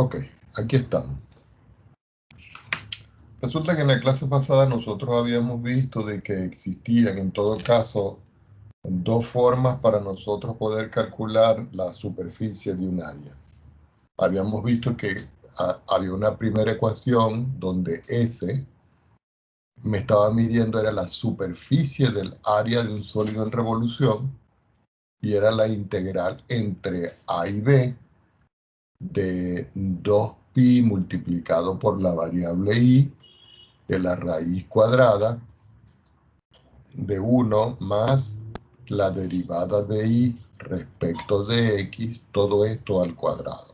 Ok, aquí estamos. Resulta que en la clase pasada nosotros habíamos visto de que existían en todo caso dos formas para nosotros poder calcular la superficie de un área. Habíamos visto que había una primera ecuación donde S me estaba midiendo era la superficie del área de un sólido en revolución y era la integral entre A y B de 2pi multiplicado por la variable i de la raíz cuadrada de 1 más la derivada de i respecto de x, todo esto al cuadrado.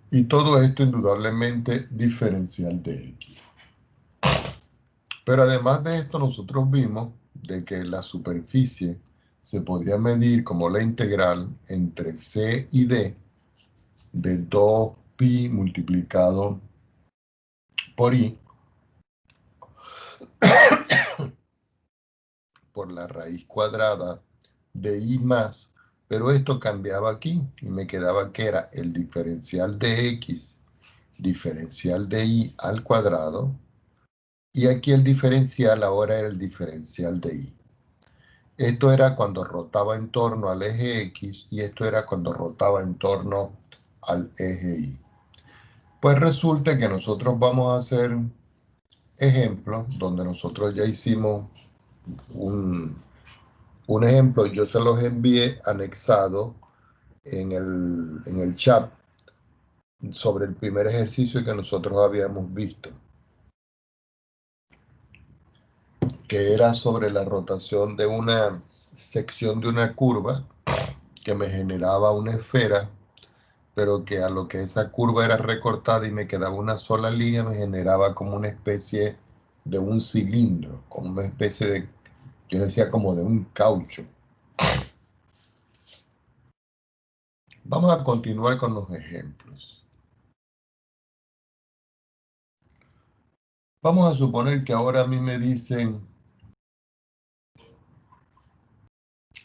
Y todo esto indudablemente diferencial de x. Pero además de esto nosotros vimos de que la superficie se podía medir como la integral entre c y d de 2pi multiplicado por i por la raíz cuadrada de i más, pero esto cambiaba aquí y me quedaba que era el diferencial de x, diferencial de i al cuadrado, y aquí el diferencial ahora era el diferencial de i. Esto era cuando rotaba en torno al eje x y esto era cuando rotaba en torno al eje y. Pues resulta que nosotros vamos a hacer ejemplos donde nosotros ya hicimos un ejemplo, yo se los envié anexado en el chat sobre el primer ejercicio que nosotros habíamos visto, que era sobre la rotación de una sección de una curva que me generaba una esfera, pero que a lo que esa curva era recortada y me quedaba una sola línea, me generaba como una especie de un cilindro, como una especie de, yo decía como de un caucho. Vamos a continuar con los ejemplos. Vamos a suponer que ahora a mí me dicen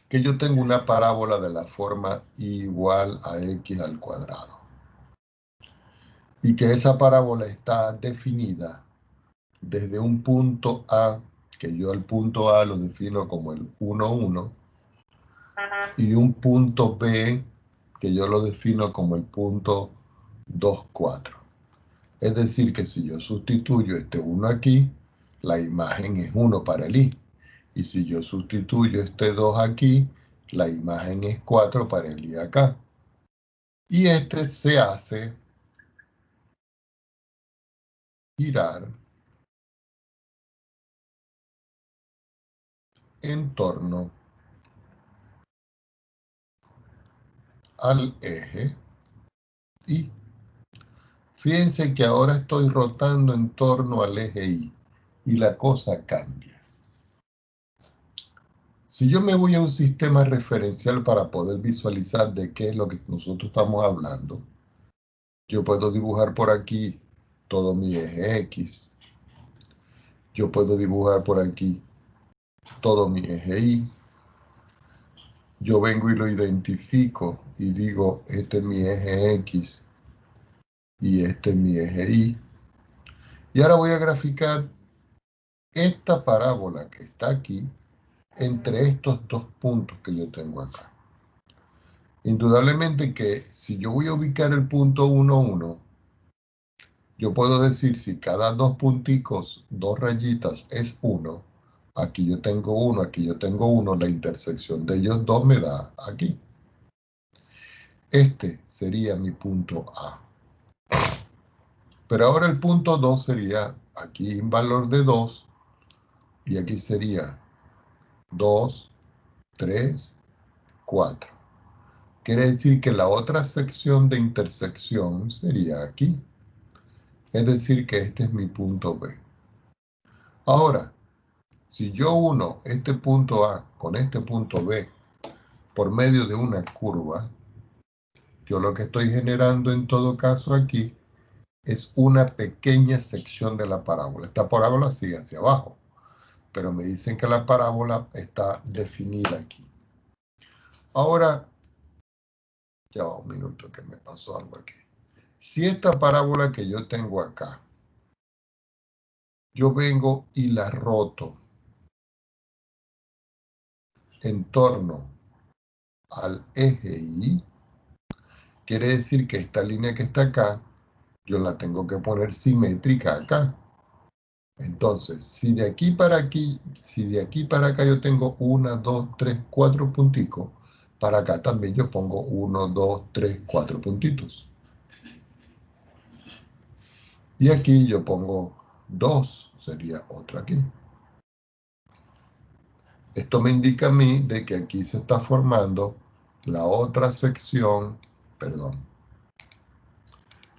que yo tengo una parábola de la forma y igual a x al cuadrado. Y que esa parábola está definida desde un punto A, que yo el punto A lo defino como el 1, 1, y un punto B, que yo lo defino como el punto 2, 4. Es decir, que si yo sustituyo este 1 aquí, la imagen es 1 para el i. Y si yo sustituyo este 2 aquí, la imagen es 4 para el i acá. Y este se hace girar en torno al eje y. Fíjense que ahora estoy rotando en torno al eje y la cosa cambia. Si yo me voy a un sistema referencial para poder visualizar de qué es lo que nosotros estamos hablando, yo puedo dibujar por aquí todo mi eje X. Yo puedo dibujar por aquí todo mi eje Y. Yo vengo y lo identifico y digo, este es mi eje X y este es mi eje Y. Y ahora voy a graficar esta parábola que está aquí entre estos dos puntos que yo tengo acá. Indudablemente que si yo voy a ubicar el punto 1, 1, yo puedo decir si cada dos punticos, dos rayitas es 1, aquí yo tengo 1, aquí yo tengo 1, la intersección de ellos dos me da aquí. Este sería mi punto A. Pero ahora el punto 2 sería aquí un valor de 2 y aquí sería 2, 3, 4. Quiere decir que la otra sección de intersección sería aquí. Es decir que este es mi punto B. Ahora, si yo uno este punto A con este punto B por medio de una curva, yo lo que estoy generando en todo caso aquí es una pequeña sección de la parábola. Esta parábola sigue hacia abajo, pero me dicen que la parábola está definida aquí. Ahora, ya va un minuto que me pasó algo aquí. Si esta parábola que yo tengo acá, yo vengo y la roto en torno al eje Y, quiere decir que esta línea que está acá, yo la tengo que poner simétrica acá. Entonces, si de aquí para aquí, si de aquí para acá yo tengo 1, 2, 3, 4 punticos, para acá también yo pongo 1, 2, 3, 4 puntitos. Y aquí yo pongo 2, sería otra aquí. Esto me indica a mí de que aquí se está formando la otra sección, perdón,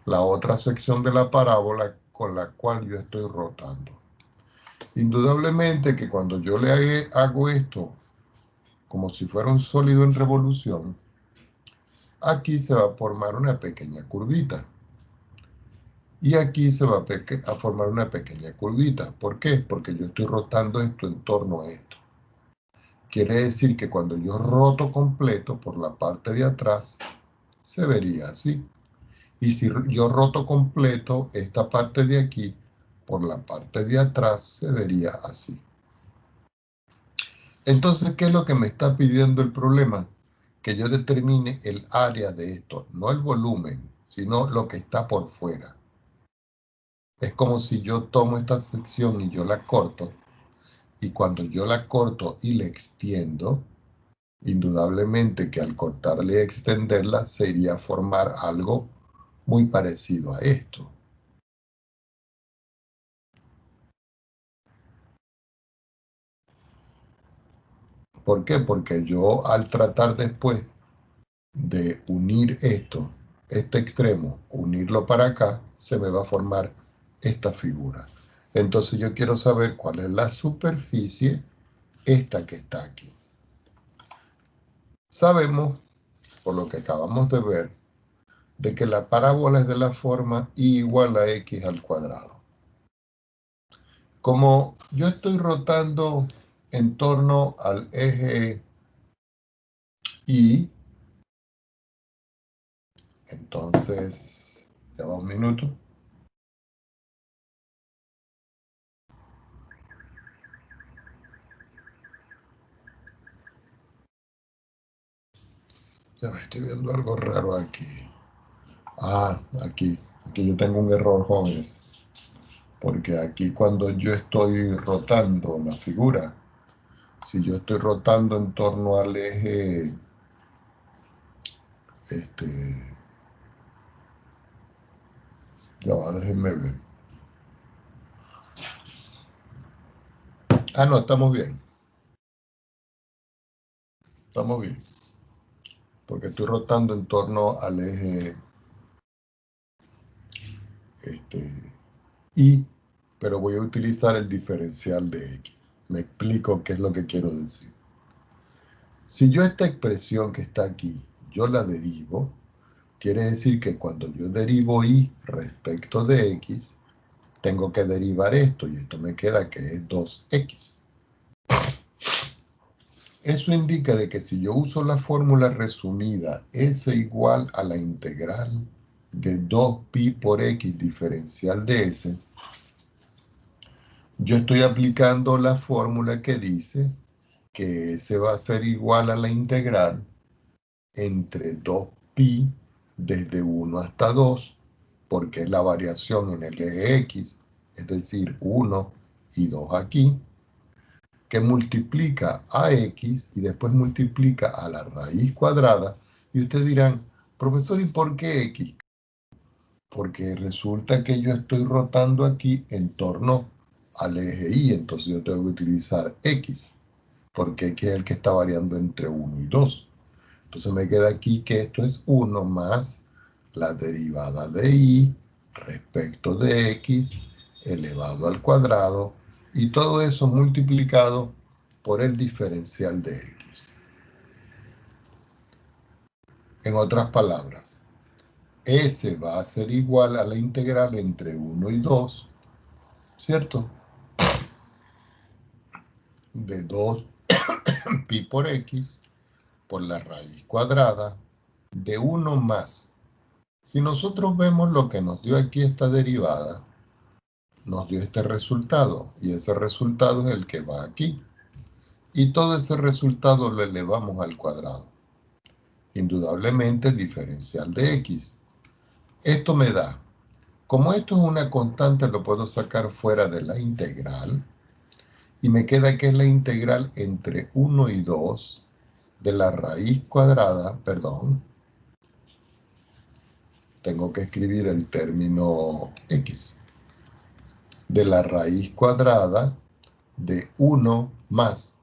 la otra sección de la parábola con la cual yo estoy rotando. Indudablemente que cuando yo le hago esto como si fuera un sólido en revolución, aquí se va a formar una pequeña curvita. Y aquí se va a formar una pequeña curvita. ¿Por qué? Porque yo estoy rotando esto en torno a esto. Quiere decir que cuando yo roto completo por la parte de atrás, se vería así. Y si yo roto completo esta parte de aquí, por la parte de atrás, se vería así. Entonces, ¿qué es lo que me está pidiendo el problema? Que yo determine el área de esto, no el volumen, sino lo que está por fuera. Es como si yo tomo esta sección y yo la corto, y cuando yo la corto y la extiendo, indudablemente que al cortarla y extenderla se iría a formar algo muy parecido a esto. ¿Por qué? Porque yo al tratar después de unir esto, este extremo, unirlo para acá, se me va a formar esta figura. Entonces yo quiero saber cuál es la superficie, esta que está aquí. Sabemos, por lo que acabamos de ver, de que la parábola es de la forma y igual a x al cuadrado. Como yo estoy rotando en torno al eje Y, entonces, ya va un minuto. Ya me estoy viendo algo raro aquí. Ah, aquí yo tengo un error, jóvenes. Porque aquí cuando yo estoy rotando la figura, si yo estoy rotando en torno al eje, ya va, déjenme ver. Ah, no, estamos bien. Estamos bien. Porque estoy rotando en torno al eje Y, pero voy a utilizar el diferencial de X. Me explico qué es lo que quiero decir. Si yo esta expresión que está aquí, yo la derivo, quiere decir que cuando yo derivo Y respecto de X, tengo que derivar esto, y esto me queda que es 2X. Eso indica de que si yo uso la fórmula resumida S igual a la integral de 2pi por X diferencial de S, yo estoy aplicando la fórmula que dice que S va a ser igual a la integral entre 2pi desde 1 hasta 2, porque es la variación en el eje X, es decir, 1 y 2 aquí, que multiplica a X y después multiplica a la raíz cuadrada. Y ustedes dirán, profesor, ¿y por qué X? Porque resulta que yo estoy rotando aquí en torno al eje Y, entonces yo tengo que utilizar X, porque X es el que está variando entre 1 y 2. Entonces me queda aquí que esto es 1 más la derivada de Y respecto de X elevado al cuadrado, y todo eso multiplicado por el diferencial de X. En otras palabras, S va a ser igual a la integral entre 1 y 2, ¿cierto? De 2pi por X por la raíz cuadrada de 1 más Si nosotros vemos lo que nos dio aquí esta derivada, nos dio este resultado, y ese resultado es el que va aquí. Y todo ese resultado lo elevamos al cuadrado. Indudablemente el diferencial de x. Esto me da, como esto es una constante, lo puedo sacar fuera de la integral, y me queda que es la integral entre 1 y 2 de la raíz cuadrada, perdón, tengo que escribir el término x, de la raíz cuadrada de 1 más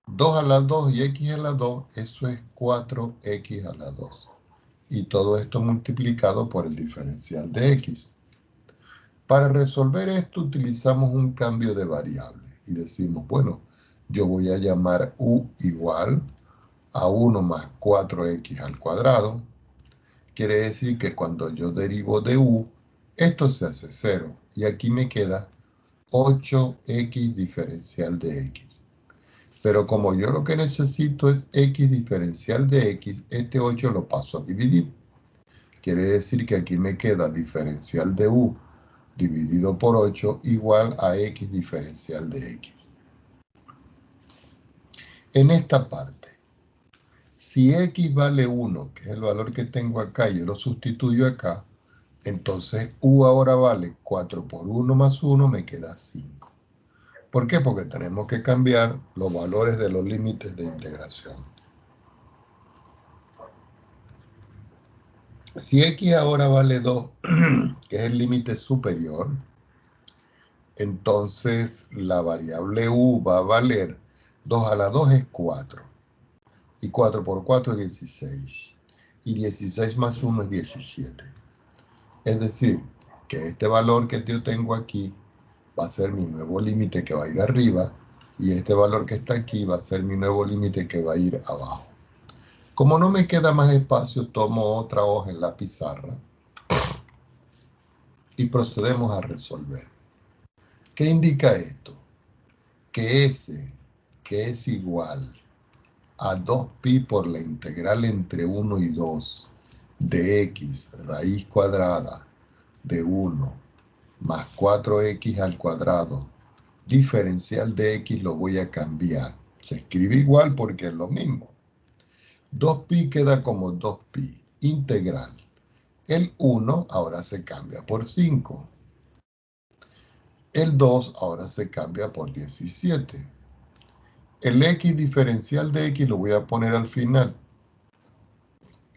2 a la 2 y x a la 2, eso es 4x a la 2. Y todo esto multiplicado por el diferencial de x. Para resolver esto utilizamos un cambio de variable y decimos, bueno, yo voy a llamar u igual a 1 más 4x al cuadrado. Quiere decir que cuando yo derivo de u, esto se hace 0 y aquí me queda 8x diferencial de x. Pero como yo lo que necesito es x diferencial de x, este 8 lo paso a dividir. Quiere decir que aquí me queda diferencial de u dividido por 8 igual a x diferencial de x. En esta parte, si x vale 1, que es el valor que tengo acá, yo lo sustituyo acá, entonces u ahora vale 4 por 1 más 1, me queda 5. ¿Por qué? Porque tenemos que cambiar los valores de los límites de integración. Si x ahora vale 2, que es el límite superior, entonces la variable u va a valer 2 a la 2 es 4. Y 4 por 4 es 16. Y 16 más 1 es 17. Es decir, que este valor que yo tengo aquí va a ser mi nuevo límite que va a ir arriba. Y este valor que está aquí va a ser mi nuevo límite que va a ir abajo. Como no me queda más espacio, tomo otra hoja en la pizarra y procedemos a resolver. ¿Qué indica esto? Que S, que es igual a 2pi por la integral entre 1 y 2 de x raíz cuadrada de 1 más 4x al cuadrado, diferencial de x lo voy a cambiar. Se escribe igual porque es lo mismo. 2pi queda como 2pi, integral. El 1 ahora se cambia por 5. El 2 ahora se cambia por 17. El x diferencial de x lo voy a poner al final.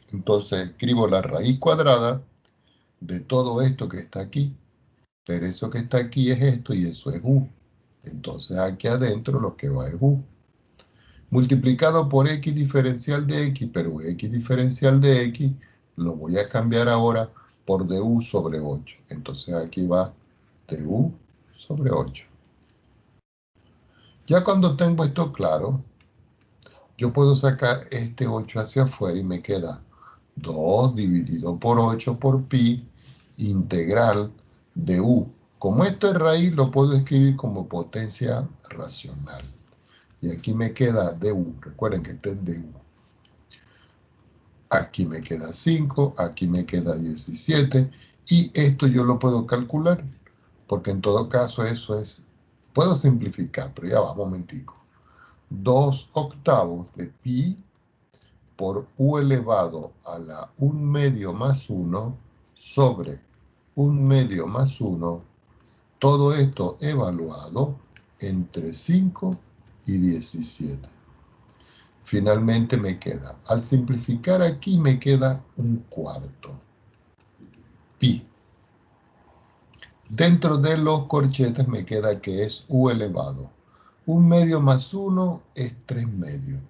Entonces escribo la raíz cuadrada de todo esto que está aquí. Pero eso que está aquí es esto y eso es u. Entonces aquí adentro lo que va es u. Multiplicado por x diferencial de x, pero x diferencial de x lo voy a cambiar ahora por du sobre 8. Entonces aquí va du sobre 8. Ya cuando tengo esto claro, yo puedo sacar este 8 hacia afuera y me queda 2 dividido por 8 por pi integral de u. Como esto es raíz, lo puedo escribir como potencia racional. Y aquí me queda du. Recuerden que este es du. Aquí me queda 5, aquí me queda 17. Y esto yo lo puedo calcular. Porque en todo caso eso es... Puedo simplificar, pero ya va, un momentico. 2 octavos de pi por u elevado a la 1 medio más 1 sobre 1 medio más 1, todo esto evaluado entre 5 y 17. Finalmente me queda, al simplificar aquí me queda un cuarto, pi. Dentro de los corchetes me queda que es u elevado. 1 medio más 1 es 3 medios.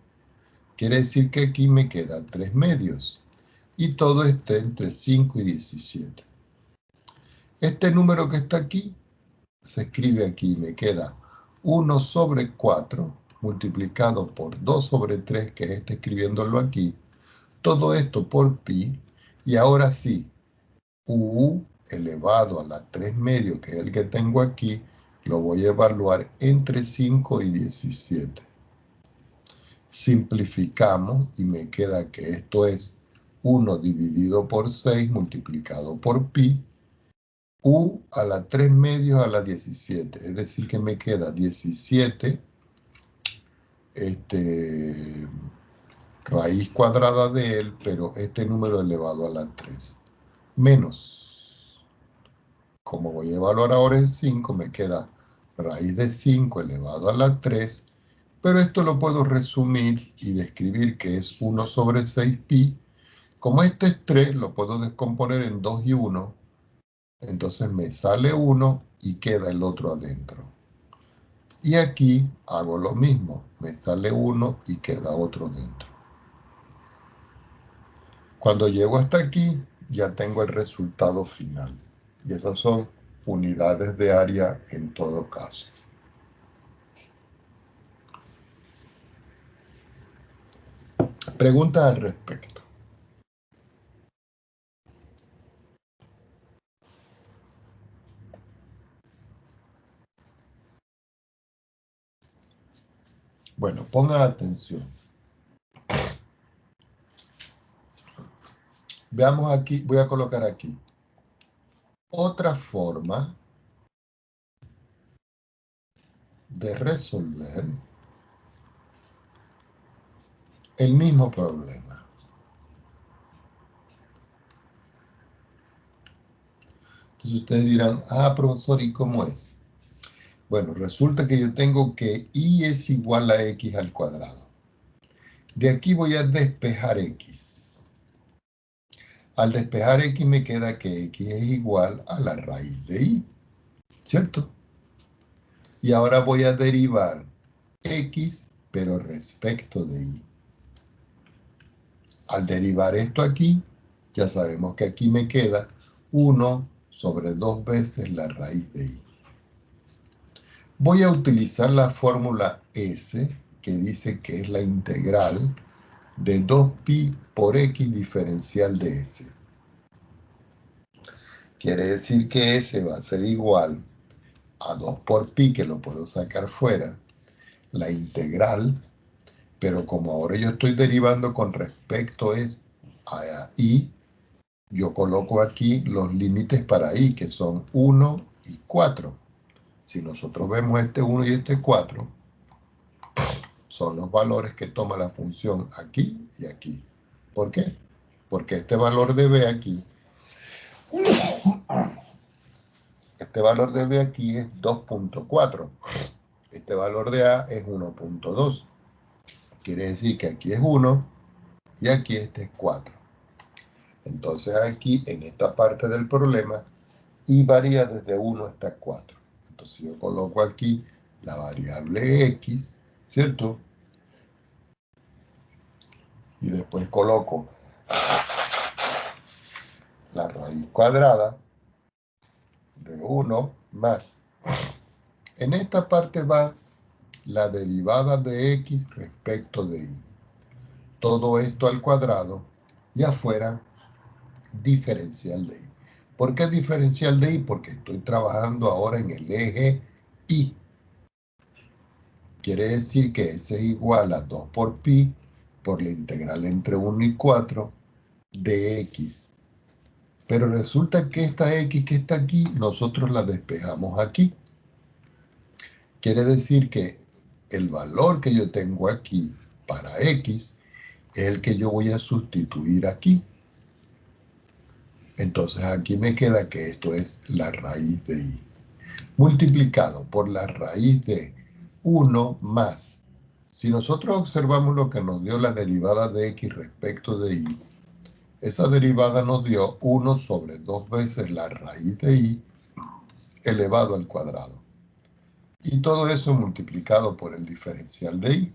Quiere decir que aquí me queda 3 medios. Y todo está entre 5 y 17. Este número que está aquí, se escribe aquí, me queda 1 sobre 4 multiplicado por 2 sobre 3, que es este escribiéndolo aquí. Todo esto por pi. Y ahora sí, u elevado a la 3 medio, que es el que tengo aquí, lo voy a evaluar entre 5 y 17. Simplificamos y me queda que esto es 1 dividido por 6 multiplicado por pi, u a la 3 medios a la 17. Es decir, que me queda 17 raíz cuadrada de él, pero este número elevado a la 3. Menos, como voy a evaluar ahora en 5, me queda raíz de 5 elevado a la 3, pero esto lo puedo resumir y describir que es 1 sobre 6 pi. Como este es 3, lo puedo descomponer en 2 y 1, entonces me sale 1 y queda el otro adentro. Y aquí hago lo mismo, me sale 1 y queda otro dentro. Cuando llego hasta aquí, ya tengo el resultado final. Y esas son unidades de área en todo caso. Preguntas al respecto. Bueno, pongan atención. Veamos aquí, voy a colocar aquí. Otra forma de resolver el mismo problema. Entonces ustedes dirán, profesor, ¿y cómo es? Bueno, resulta que yo tengo que y es igual a x al cuadrado. De aquí voy a despejar x. Al despejar x me queda que x es igual a la raíz de y, ¿cierto? Y ahora voy a derivar x, pero respecto de y. Al derivar esto aquí, ya sabemos que aquí me queda 1 sobre 2 veces la raíz de y. Voy a utilizar la fórmula S, que dice que es la integral de 2pi por x diferencial de S. Quiere decir que S va a ser igual a 2 por pi, que lo puedo sacar fuera, la integral, pero como ahora yo estoy derivando con respecto a y, yo coloco aquí los límites para y, que son 1 y 4. Si nosotros vemos este 1 y este 4, son los valores que toma la función aquí y aquí. ¿Por qué? Porque este valor de b aquí, este valor de b aquí es 2.4. Este valor de a es 1.2. Quiere decir que aquí es 1 y aquí este es 4. Entonces aquí, en esta parte del problema, y varía desde 1 hasta 4. Entonces yo coloco aquí la variable x, ¿cierto? Y después coloco la raíz cuadrada de 1 más. En esta parte va la derivada de x respecto de y. Todo esto al cuadrado y afuera diferencial de y. ¿Por qué diferencial de y? Porque estoy trabajando ahora en el eje y. Quiere decir que S es igual a 2 por pi por la integral entre 1 y 4 de x. Pero resulta que esta x que está aquí, nosotros la despejamos aquí. Quiere decir que el valor que yo tengo aquí para x es el que yo voy a sustituir aquí. Entonces aquí me queda que esto es la raíz de y, multiplicado por la raíz de 1 más. Si nosotros observamos lo que nos dio la derivada de x respecto de y, esa derivada nos dio 1 sobre 2 veces la raíz de y elevado al cuadrado. Y todo eso multiplicado por el diferencial de y.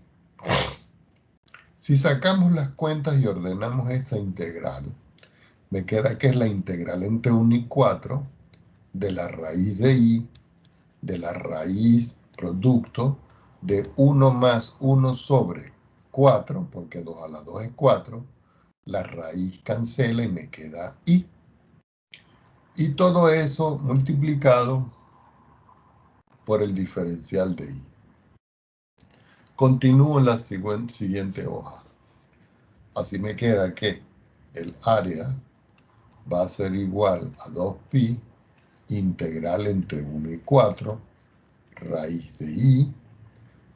Si sacamos las cuentas y ordenamos esa integral, me queda que es la integral entre 1 y 4 de la raíz de y, de la raíz producto de 1 más 1 sobre 4, porque 2 a la 2 es 4, la raíz cancela y me queda y. Y todo eso multiplicado por el diferencial de y. Continúo en la siguiente hoja. Así me queda que el área va a ser igual a 2pi integral entre 1 y 4 raíz de i.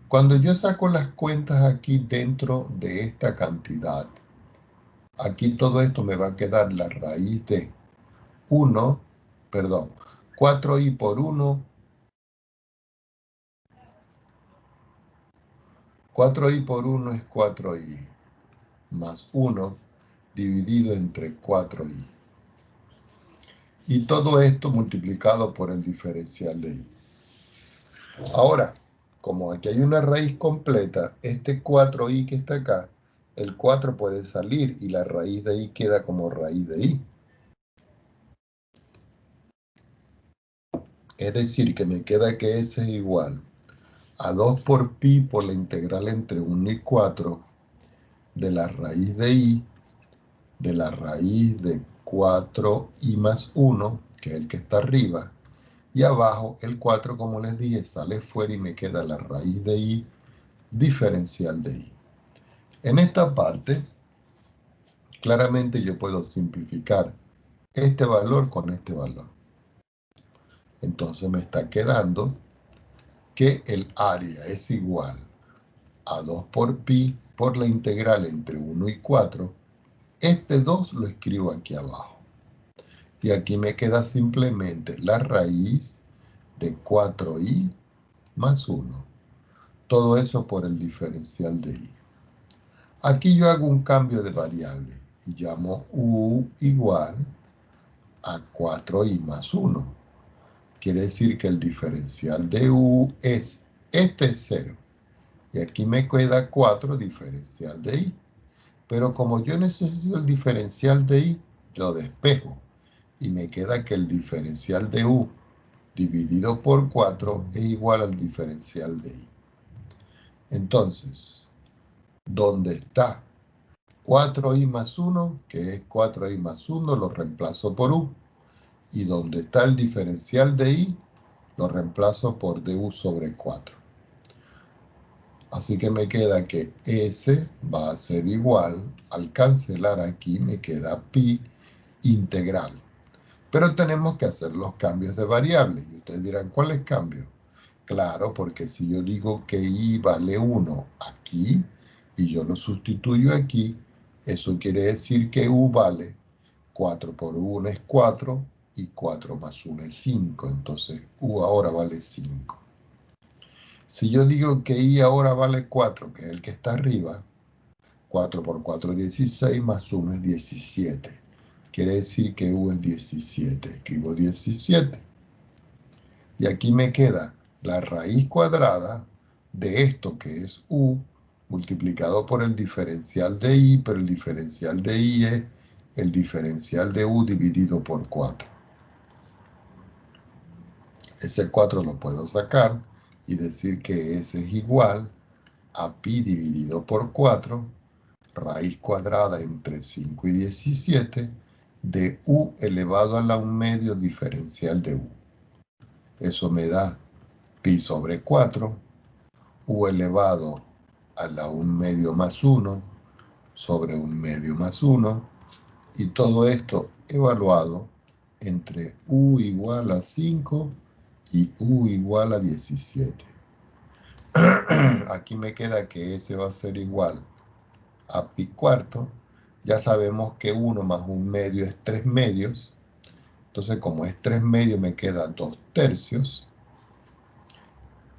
Cuando yo saco las cuentas aquí dentro de esta cantidad, aquí todo esto me va a quedar la raíz de 4i por 1, 4i por 1 es 4i, más 1 dividido entre 4i. Y todo esto multiplicado por el diferencial de i. Ahora, como aquí hay una raíz completa, este 4i que está acá, el 4 puede salir y la raíz de i queda como raíz de i. Es decir, que me queda que S es igual a 2 por pi por la integral entre 1 y 4 de la raíz de i, de la raíz de 4i más 1, que es el que está arriba, y abajo el 4, como les dije, sale fuera y me queda la raíz de i diferencial de i. En esta parte, claramente yo puedo simplificar este valor con este valor. Entonces me está quedando que el área es igual a 2 por pi por la integral entre 1 y 4. Este 2 lo escribo aquí abajo. Y aquí me queda simplemente la raíz de 4i más 1. Todo eso por el diferencial de i. Aquí yo hago un cambio de variable y llamo u igual a 4i más 1. Quiere decir que el diferencial de u es, este es 0. Y aquí me queda 4 diferencial de i. Pero como yo necesito el diferencial de i, yo despejo. Y me queda que el diferencial de u dividido por 4 es igual al diferencial de i. Entonces, ¿dónde está 4i más 1, que es 4i más 1, lo reemplazo por u? Y donde está el diferencial de i, lo reemplazo por du sobre 4. Así que me queda que S va a ser igual, al cancelar aquí me queda pi integral. Pero tenemos que hacer los cambios de variables. Y ustedes dirán, ¿cuáles cambios? Claro, porque si yo digo que i vale 1 aquí, y yo lo sustituyo aquí, eso quiere decir que u vale 4 por 1 es 4, y 4 más 1 es 5. Entonces, u ahora vale 5. Si yo digo que i ahora vale 4, que es el que está arriba, 4 por 4 es 16, más 1 es 17. Quiere decir que u es 17. Escribo 17. Y aquí me queda la raíz cuadrada de esto que es u multiplicado por el diferencial de i, pero el diferencial de i es el diferencial de u dividido por 4. Ese 4 lo puedo sacar y decir que S es igual a pi dividido por 4, raíz cuadrada entre 5 y 17, de u elevado a la 1 medio diferencial de u. Eso me da pi sobre 4, u elevado a la 1 medio más 1, sobre 1 medio más 1, y todo esto evaluado entre u igual a 5 y u igual a 17. Aquí me queda que S va a ser igual a pi cuarto. Ya sabemos que 1 más 1 medio es 3 medios. Entonces, como es 3 medios, me queda 2 tercios.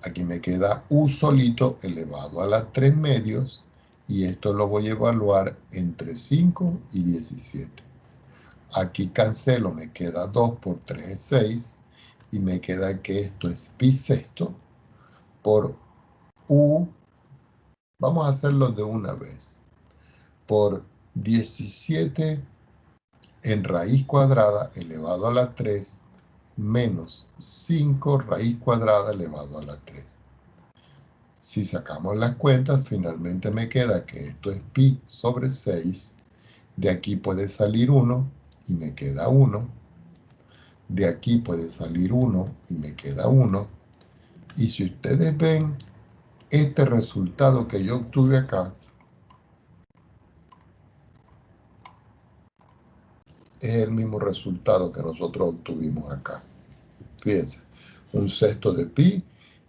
Aquí me queda u solito elevado a las 3 medios. Y esto lo voy a evaluar entre 5 y 17. Aquí cancelo, me queda 2 por 3 es 6. Y me queda que esto es pi sexto por u. Vamos a hacerlo de una vez. Por 17 en raíz cuadrada elevado a la 3 menos 5 raíz cuadrada elevado a la 3. Si sacamos las cuentas, finalmente me queda que esto es pi sobre 6. De aquí puede salir 1 y me queda 1. De aquí puede salir 1 y me queda 1. Y si ustedes ven este resultado que yo obtuve acá, es el mismo resultado que nosotros obtuvimos acá. Fíjense, un sexto de pi,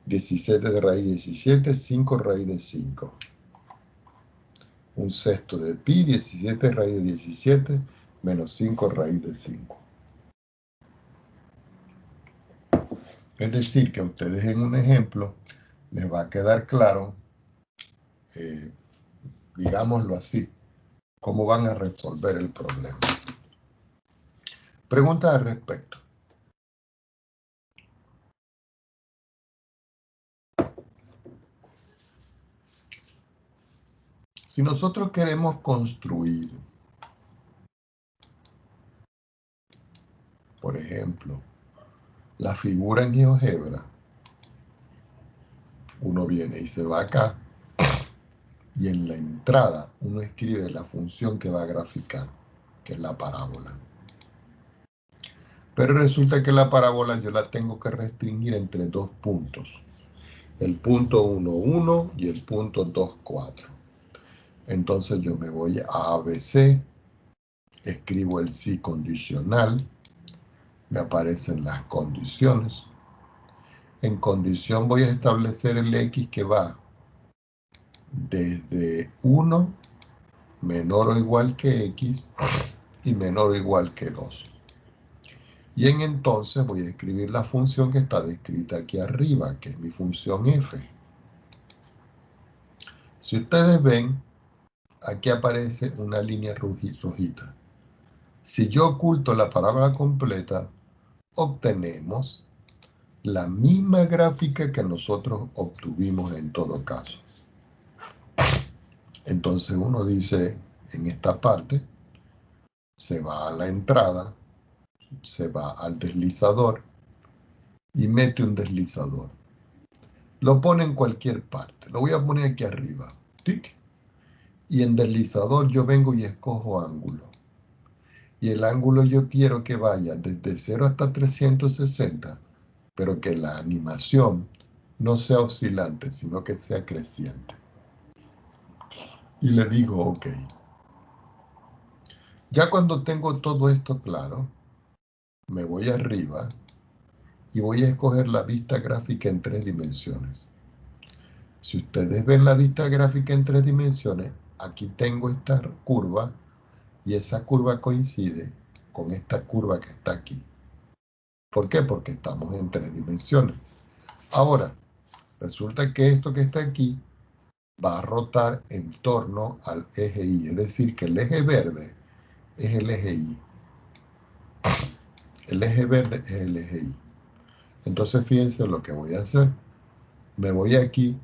17 de raíz 17, 5 raíz de 5. Un sexto de pi, 17 raíz de 17, menos 5 raíz de 5. Es decir, que a ustedes en un ejemplo les va a quedar claro, digámoslo así, cómo van a resolver el problema. Preguntas al respecto. Si nosotros queremos construir, por ejemplo, la figura en GeoGebra, uno viene y se va acá, y en la entrada uno escribe la función que va a graficar, que es la parábola. Pero resulta que la parábola yo la tengo que restringir entre dos puntos. El punto 1, 1 y el punto 2, 4. Entonces yo me voy a ABC, escribo el si condicional, me aparecen las condiciones. En condición voy a establecer el X que va desde 1 menor o igual que X y menor o igual que 2. Y en entonces voy a escribir la función que está descrita aquí arriba, que es mi función f. Si ustedes ven, aquí aparece una línea rojita. Si yo oculto la parábola completa, obtenemos la misma gráfica que nosotros obtuvimos en todo caso. Entonces uno dice, en esta parte, se va a la entrada, se va al deslizador y mete un deslizador. Lo pone en cualquier parte. Lo voy a poner aquí arriba. ¡Tic! Y en deslizador yo vengo y escojo ángulo. Y el ángulo yo quiero que vaya desde 0 hasta 360, pero que la animación no sea oscilante, sino que sea creciente. Y le digo OK. Ya cuando tengo todo esto claro, me voy arriba y voy a escoger la vista gráfica en 3 dimensiones. Si ustedes ven la vista gráfica en 3 dimensiones, aquí tengo esta curva y esa curva coincide con esta curva que está aquí. ¿Por qué? Porque estamos en 3 dimensiones. Ahora, resulta que esto que está aquí va a rotar en torno al eje Y, es decir, que el eje verde es el eje Y. El eje verde es el eje Y. Entonces, fíjense lo que voy a hacer. Me voy aquí,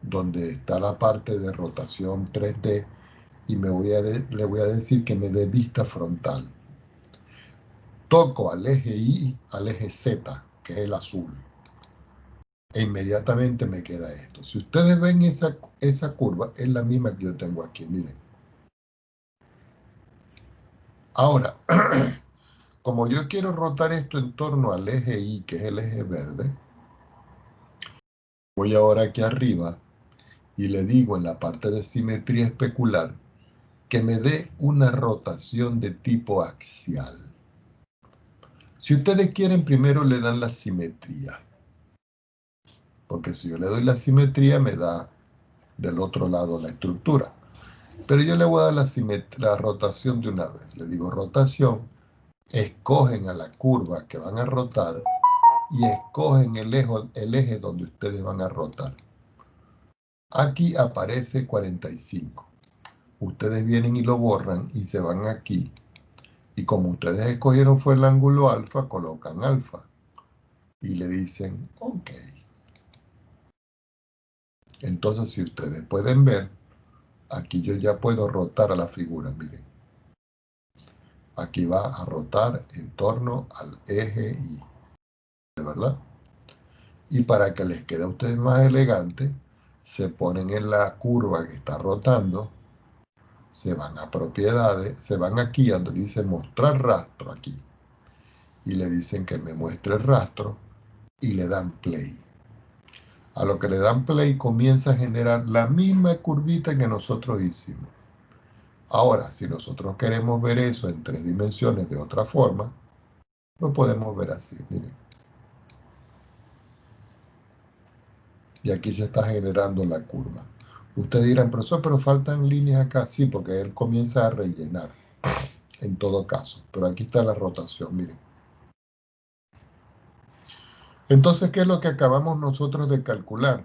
donde está la parte de rotación 3D, y le voy a decir que me dé vista frontal. Toco al eje Y, al eje Z, que es el azul. E inmediatamente me queda esto. Si ustedes ven esa curva, es la misma que yo tengo aquí, miren. Ahora, como yo quiero rotar esto en torno al eje Y, que es el eje verde, voy ahora aquí arriba y le digo en la parte de simetría especular que me dé una rotación de tipo axial. Si ustedes quieren, primero le dan la simetría. Porque si yo le doy la simetría, me da del otro lado la estructura. Pero yo le voy a dar la rotación de una vez. Le digo rotación, escogen a la curva que van a rotar y escogen el eje donde ustedes van a rotar. Aquí aparece 45. Ustedes vienen y lo borran y se van aquí. Y como ustedes escogieron fue el ángulo alfa, colocan alfa. Y le dicen OK. Entonces, si ustedes pueden ver, aquí yo ya puedo rotar a la figura, miren. Aquí va a rotar en torno al eje Y, ¿verdad? Y para que les quede a ustedes más elegante, se ponen en la curva que está rotando, se van a propiedades, se van aquí donde dice mostrar rastro aquí. Y le dicen que me muestre el rastro y le dan play. A lo que le dan play comienza a generar la misma curvita que nosotros hicimos. Ahora, si nosotros queremos ver eso en 3 dimensiones de otra forma, lo podemos ver así, miren. Y aquí se está generando la curva. Ustedes dirán, profesor, pero faltan líneas acá. Sí, porque él comienza a rellenar, en todo caso. Pero aquí está la rotación, miren. Entonces, ¿qué es lo que acabamos nosotros de calcular?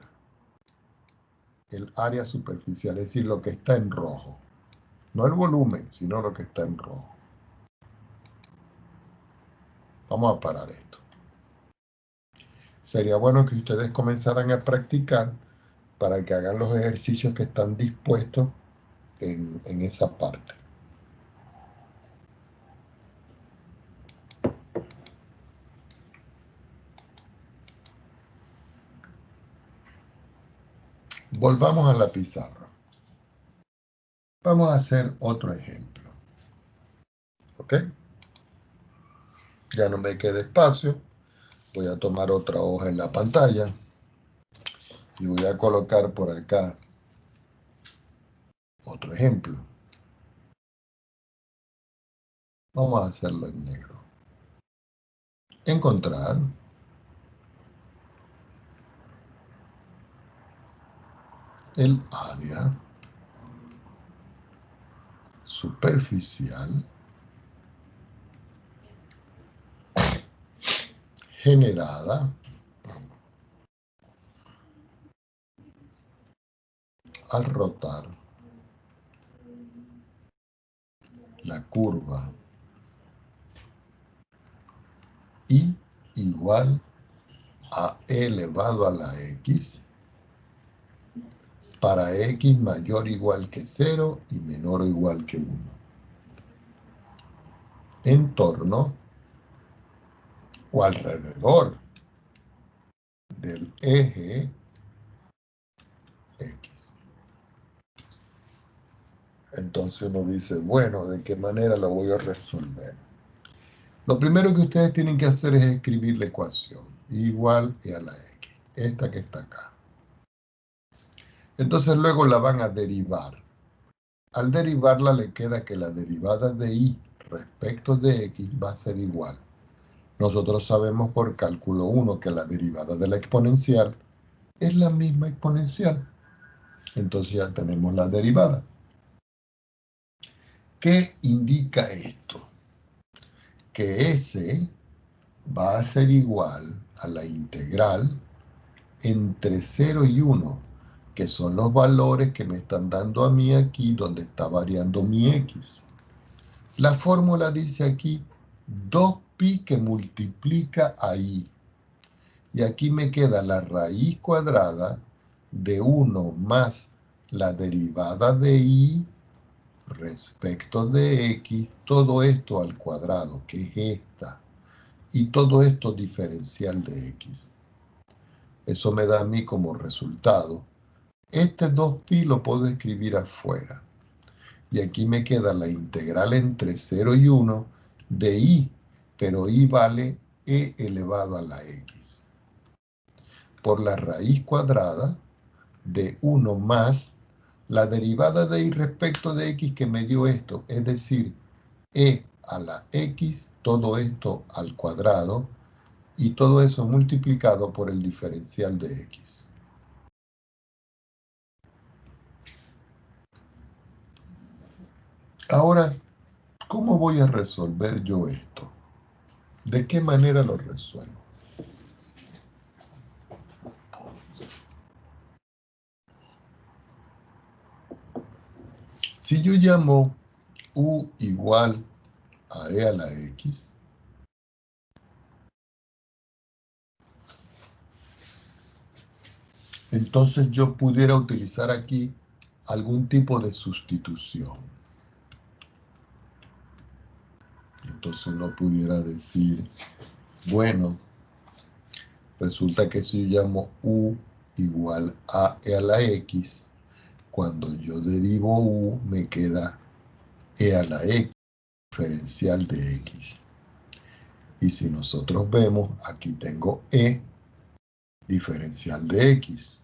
El área superficial, es decir, lo que está en rojo. No el volumen, sino lo que está en rojo. Vamos a parar esto. Sería bueno que ustedes comenzaran a practicar para que hagan los ejercicios que están dispuestos en esa parte. Volvamos a la pizarra. Vamos a hacer otro ejemplo. ¿Ok? Ya no me queda espacio. Voy a tomar otra hoja en la pantalla y voy a colocar por acá otro ejemplo. Vamos a hacerlo en negro. Encontrar el área superficial generada al rotar la curva y igual a e elevado a la x para x mayor o igual que 0 y menor o igual que 1 en torno o alrededor del eje X. Entonces uno dice, bueno, ¿de qué manera lo voy a resolver? Lo primero que ustedes tienen que hacer es escribir la ecuación, igual a la X, esta que está acá. Entonces luego la van a derivar. Al derivarla le queda que la derivada de y respecto de x va a ser igual. Nosotros sabemos por cálculo 1 que la derivada de la exponencial es la misma exponencial. Entonces ya tenemos la derivada. ¿Qué indica esto? Que S va a ser igual a la integral entre 0 y 1, que son los valores que me están dando a mí aquí donde está variando mi X. La fórmula dice aquí 2pi que multiplica a i. Y aquí me queda la raíz cuadrada de 1 más la derivada de i respecto de x, todo esto al cuadrado, que es esta. Y todo esto diferencial de x. Eso me da a mí como resultado. Este 2pi lo puedo escribir afuera. Y aquí me queda la integral entre 0 y 1 de i, pero i vale e elevado a la x. Por la raíz cuadrada de 1 más la derivada de i respecto de x que me dio esto, es decir, e a la x, todo esto al cuadrado, y todo eso multiplicado por el diferencial de x. Ahora, ¿cómo voy a resolver yo esto? ¿De qué manera lo resuelvo? Si yo llamo u igual a e a la x, entonces yo pudiera utilizar aquí algún tipo de sustitución. Entonces uno pudiera decir, bueno, resulta que si yo llamo u igual a e a la x, cuando yo derivo u me queda e a la x, diferencial de x. Y si nosotros vemos, aquí tengo e, diferencial de x.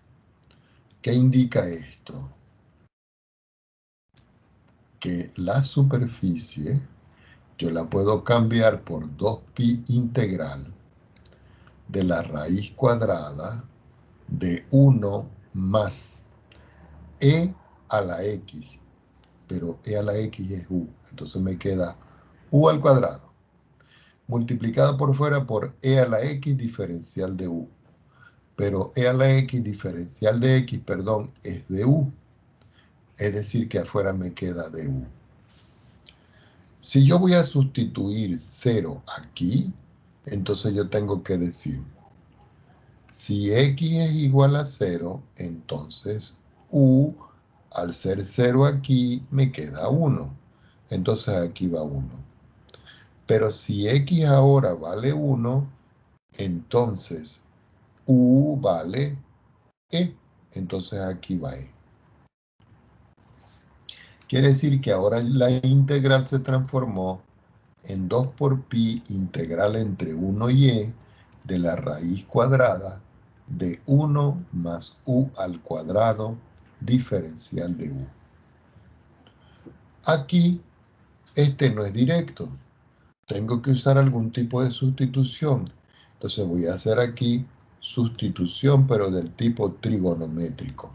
¿Qué indica esto? que la superficie yo la puedo cambiar por 2pi integral de la raíz cuadrada de 1 más e a la x, pero e a la x es u, entonces me queda u al cuadrado, multiplicado por fuera por e a la x diferencial de u, pero e a la x diferencial de x, perdón, es de u, es decir que afuera me queda de u. Si yo voy a sustituir 0 aquí, entonces yo tengo que decir, si x es igual a 0, entonces u, al ser 0 aquí, me queda 1. Entonces aquí va 1. Pero si x ahora vale 1, entonces u vale e. Entonces aquí va e. Quiere decir que ahora la integral se transformó en 2 por pi integral entre 1 y e de la raíz cuadrada de 1 más u al cuadrado diferencial de u. Aquí, este no es directo. Tengo que usar algún tipo de sustitución. Entonces voy a hacer aquí sustitución, pero del tipo trigonométrico.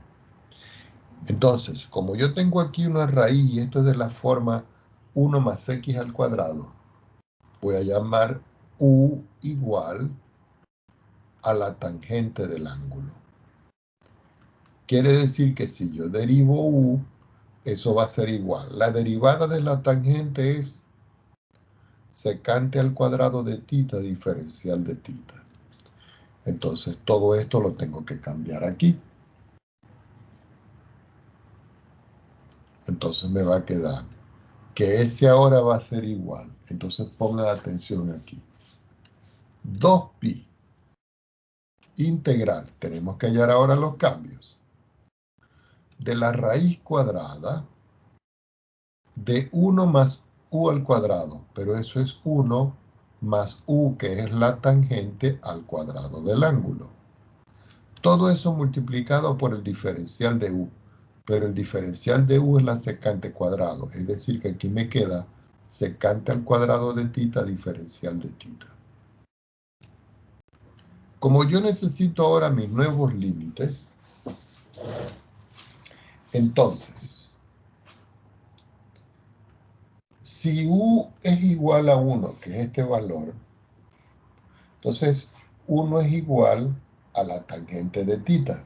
Entonces, como yo tengo aquí una raíz y esto es de la forma 1 más x al cuadrado, voy a llamar u igual a la tangente del ángulo. Quiere decir que si yo derivo u, eso va a ser igual. La derivada de la tangente es secante al cuadrado de θ diferencial de θ. Entonces todo esto lo tengo que cambiar aquí. Entonces me va a quedar que ese ahora va a ser igual. Entonces pongan atención aquí. 2pi integral, tenemos que hallar ahora los cambios, de la raíz cuadrada de 1 más u al cuadrado, pero eso es 1 más u, que es la tangente al cuadrado del ángulo. Todo eso multiplicado por el diferencial de u, pero el diferencial de u es la secante cuadrado, es decir que aquí me queda secante al cuadrado de θ diferencial de θ. Como yo necesito ahora mis nuevos límites, entonces, si u es igual a 1, que es este valor, entonces 1 es igual a la tangente de θ.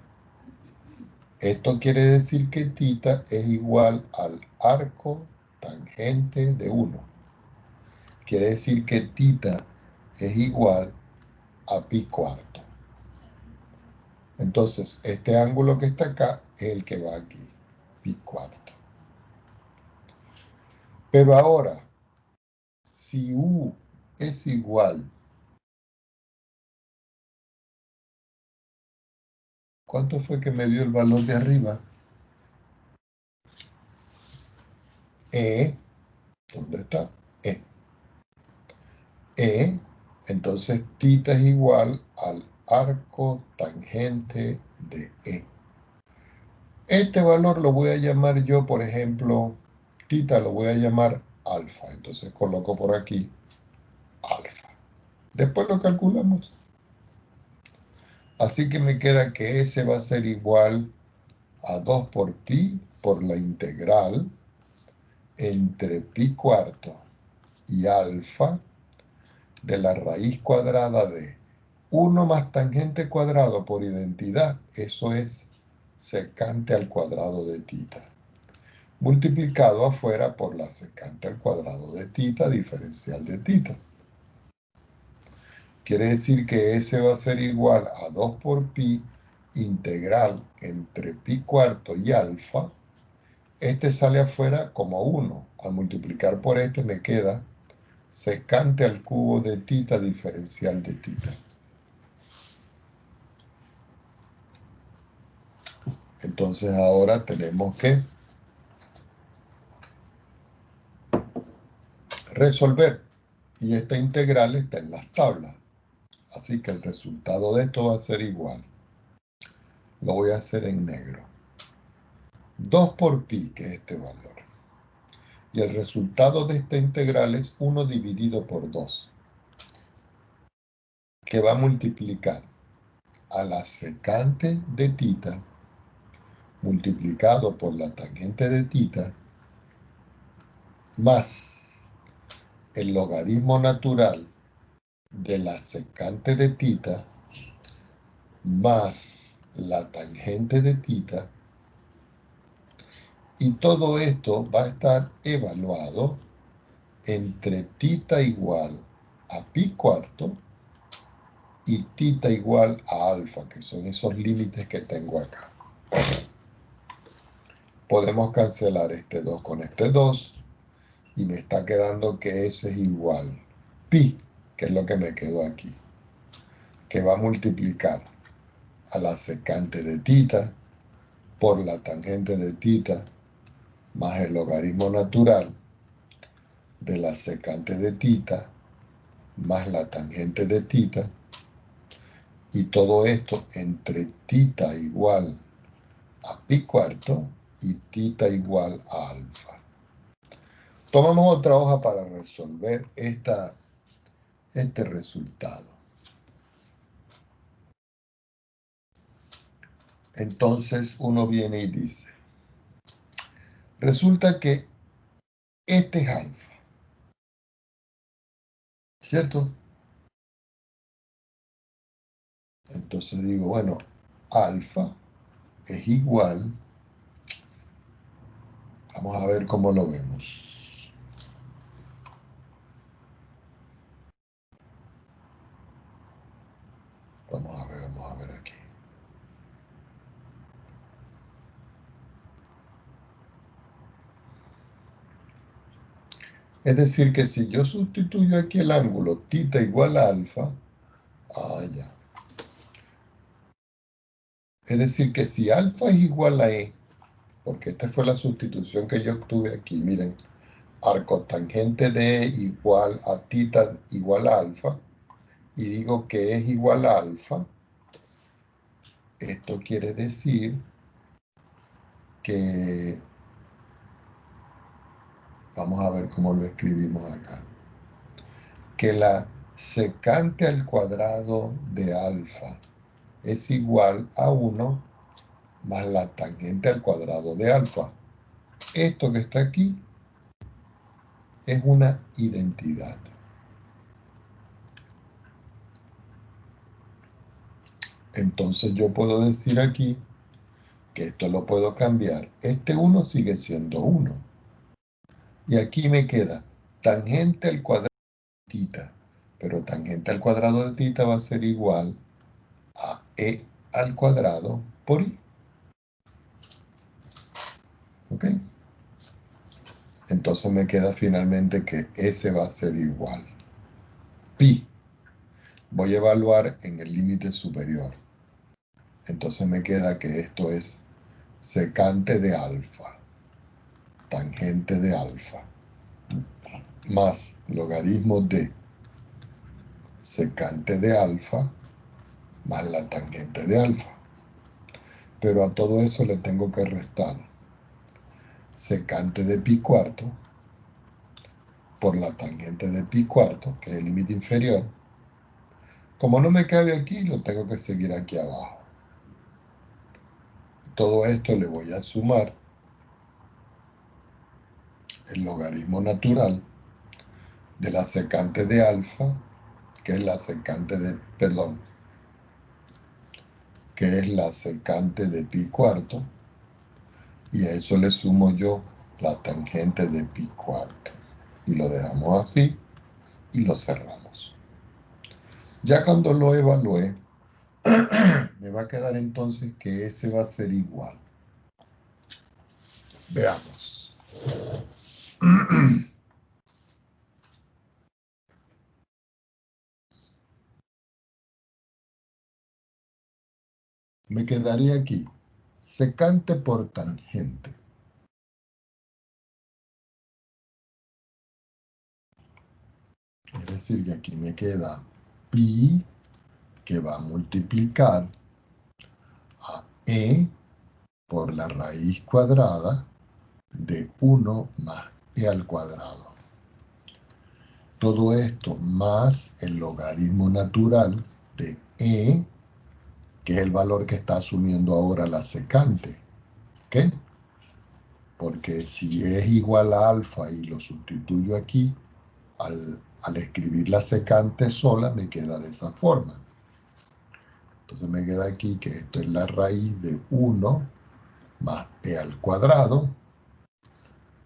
Esto quiere decir que θ es igual al arco tangente de 1. Quiere decir que θ es igual a pi cuarto. Entonces, este ángulo que está acá es el que va aquí, pi cuarto. Pero ahora, si u es igual, ¿cuánto fue que me dio el valor de arriba? E, ¿dónde está? E. E, entonces θ es igual al arco tangente de E. Este valor lo voy a llamar yo, por ejemplo, θ lo voy a llamar alfa. Entonces coloco por aquí alfa. Después lo calculamos. Así que me queda que S va a ser igual a 2 por pi por la integral entre pi cuarto y alfa de la raíz cuadrada de 1 más tangente cuadrado por identidad, eso es secante al cuadrado de θ, multiplicado afuera por la secante al cuadrado de θ diferencial de θ. Quiere decir que S va a ser igual a 2 por pi integral entre pi cuarto y alfa. Este sale afuera como 1. Al multiplicar por este me queda secante al cubo de θ diferencial de θ. Entonces ahora tenemos que resolver. Y esta integral está en las tablas. Así que el resultado de esto va a ser igual. Lo voy a hacer en negro. 2 por pi, que es este valor, Y el resultado de esta integral es 1 dividido por 2, que va a multiplicar a la secante de θ multiplicado por la tangente de θ más el logaritmo natural de la secante de θ más la tangente de θ, y todo esto va a estar evaluado entre θ igual a pi cuarto y θ igual a alfa, que son esos límites que tengo acá. Podemos cancelar este 2 con este 2 y me está quedando que ese es igual pi, que es lo que me quedó aquí, que va a multiplicar a la secante de θ por la tangente de θ más el logaritmo natural de la secante de θ más la tangente de θ, y todo esto entre θ igual a pi cuarto y θ igual a alfa. Tomamos otra hoja para resolver este resultado. Entonces uno viene y dice, resulta que este es alfa, ¿cierto? Entonces digo, bueno, alfa es igual, vamos a ver cómo lo vemos. Vamos a ver aquí. Es decir, que si yo sustituyo aquí el ángulo θ igual a alfa, ya. Es decir, que si alfa es igual a E, porque esta fue la sustitución que yo obtuve aquí, miren, arcotangente de E igual a θ igual a alfa, y digo que es igual a alfa, esto quiere decir que, vamos a ver cómo lo escribimos acá, que la secante al cuadrado de alfa es igual a 1 más la tangente al cuadrado de alfa. Esto que está aquí es una identidad. Entonces yo puedo decir aquí que esto lo puedo cambiar. Este 1 sigue siendo 1. Y aquí me queda tangente al cuadrado de θ. Pero tangente al cuadrado de θ va a ser igual a E al cuadrado por I. ¿Ok? Entonces me queda finalmente que S va a ser igual pi. Voy a evaluar en el límite superior. Entonces me queda que esto es secante de alfa, tangente de alfa, más logaritmo de secante de alfa, más la tangente de alfa. Pero a todo eso le tengo que restar secante de pi cuarto por la tangente de pi cuarto, que es el límite inferior. Como no me cabe aquí, lo tengo que seguir aquí abajo. Todo esto le voy a sumar el logaritmo natural de la secante de alfa, que es la secante de, perdón, que es la secante de pi cuarto, y a eso le sumo yo la tangente de pi cuarto. Y lo dejamos así y lo cerramos. Ya cuando lo evalué, me va a quedar entonces que ese va a ser igual. Veamos. Me quedaría aquí, secante por tangente. Es decir, que aquí me queda pi, que va a multiplicar a E por la raíz cuadrada de 1 más e al cuadrado. Todo esto más el logaritmo natural de e, que es el valor que está asumiendo ahora la secante. ¿Ok? Porque si es igual a alfa y lo sustituyo aquí, al escribir la secante sola me queda de esa forma. Entonces me queda aquí que esto es la raíz de 1 más e al cuadrado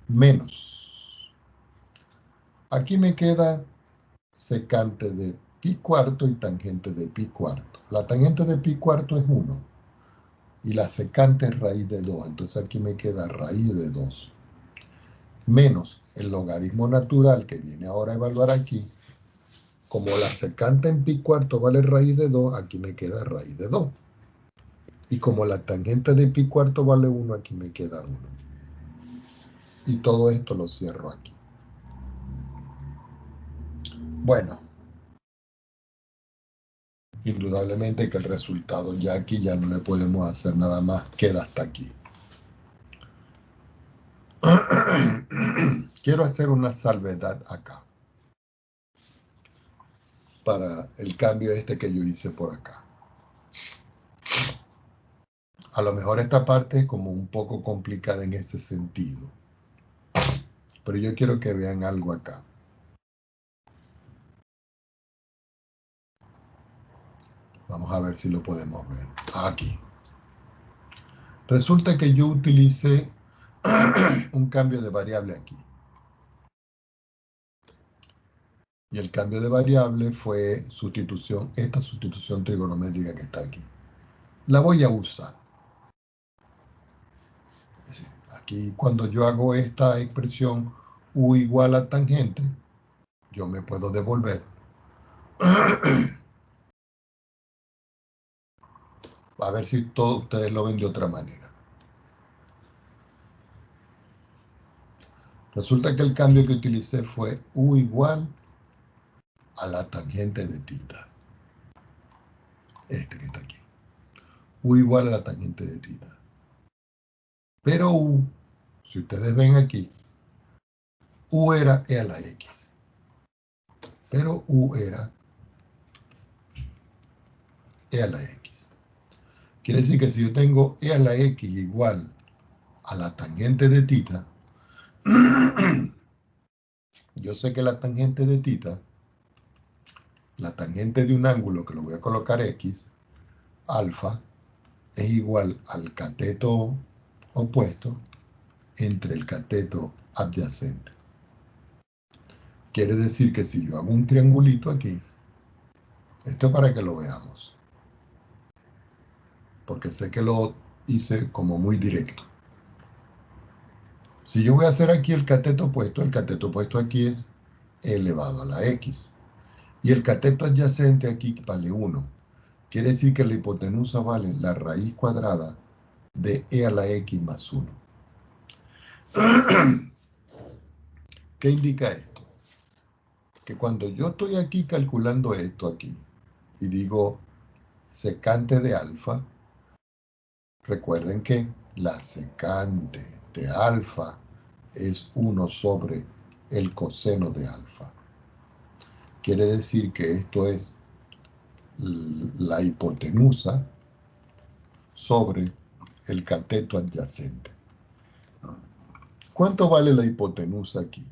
menos. Aquí me queda secante de pi cuarto y tangente de pi cuarto. La tangente de pi cuarto es 1 y la secante es raíz de 2. Entonces aquí me queda raíz de 2 menos el logaritmo natural que viene ahora a evaluar aquí. Como la secante en pi cuarto vale raíz de 2, aquí me queda raíz de 2. Y como la tangente de pi cuarto vale 1, aquí me queda 1. Y todo esto lo cierro aquí. Bueno, indudablemente que el resultado ya aquí ya no le podemos hacer nada más, queda hasta aquí. Quiero hacer una salvedad acá para el cambio este que yo hice por acá. A lo mejor esta parte es como un poco complicada en ese sentido, pero yo quiero que vean algo acá. Vamos a ver si lo podemos ver. Aquí. Resulta que yo utilicé un cambio de variable aquí. Y el cambio de variable fue sustitución, esta sustitución trigonométrica que está aquí. La voy a usar. Aquí cuando yo hago esta expresión u igual a tangente, yo me puedo devolver. A ver si todos ustedes lo ven de otra manera. Resulta que el cambio que utilicé fue u igual a la tangente de θ. Este que está aquí. U igual a la tangente de θ. Pero u, si ustedes ven aquí, u era e a la x. Pero u era e a la x. Quiere decir que si yo tengo e a la x igual a la tangente de θ, yo sé que la tangente de θ, la tangente de un ángulo que lo voy a colocar x, alfa, es igual al cateto opuesto entre el cateto adyacente. Quiere decir que si yo hago un triangulito aquí, esto es para que lo veamos, porque sé que lo hice como muy directo. Si yo voy a hacer aquí el cateto opuesto aquí es elevado a la x. Y el cateto adyacente aquí vale 1. Quiere decir que la hipotenusa vale la raíz cuadrada de e a la x más 1. ¿Qué indica esto? Que cuando yo estoy aquí calculando esto aquí y digo secante de alfa, recuerden que la secante de alfa es 1 sobre el coseno de alfa. Quiere decir que esto es la hipotenusa sobre el cateto adyacente. ¿Cuánto vale la hipotenusa aquí?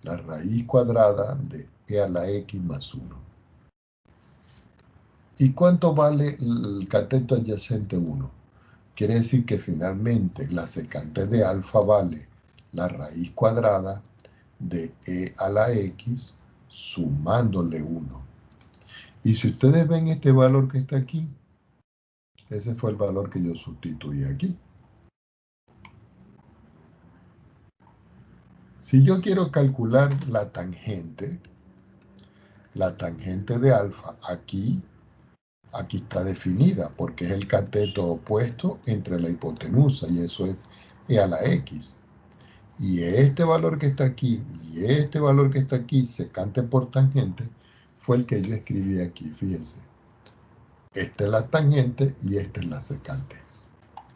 La raíz cuadrada de e a la x más 1. ¿Y cuánto vale el cateto adyacente 1? Quiere decir que finalmente la secante de alfa vale la raíz cuadrada de e a la x sumándole 1. Y si ustedes ven este valor que está aquí, ese fue el valor que yo sustituí aquí. Si yo quiero calcular la tangente de alfa aquí está definida porque es el cateto opuesto entre la hipotenusa y eso es e a la x. Y este valor que está aquí y este valor que está aquí, secante por tangente, fue el que yo escribí aquí, fíjense. Esta es la tangente y esta es la secante,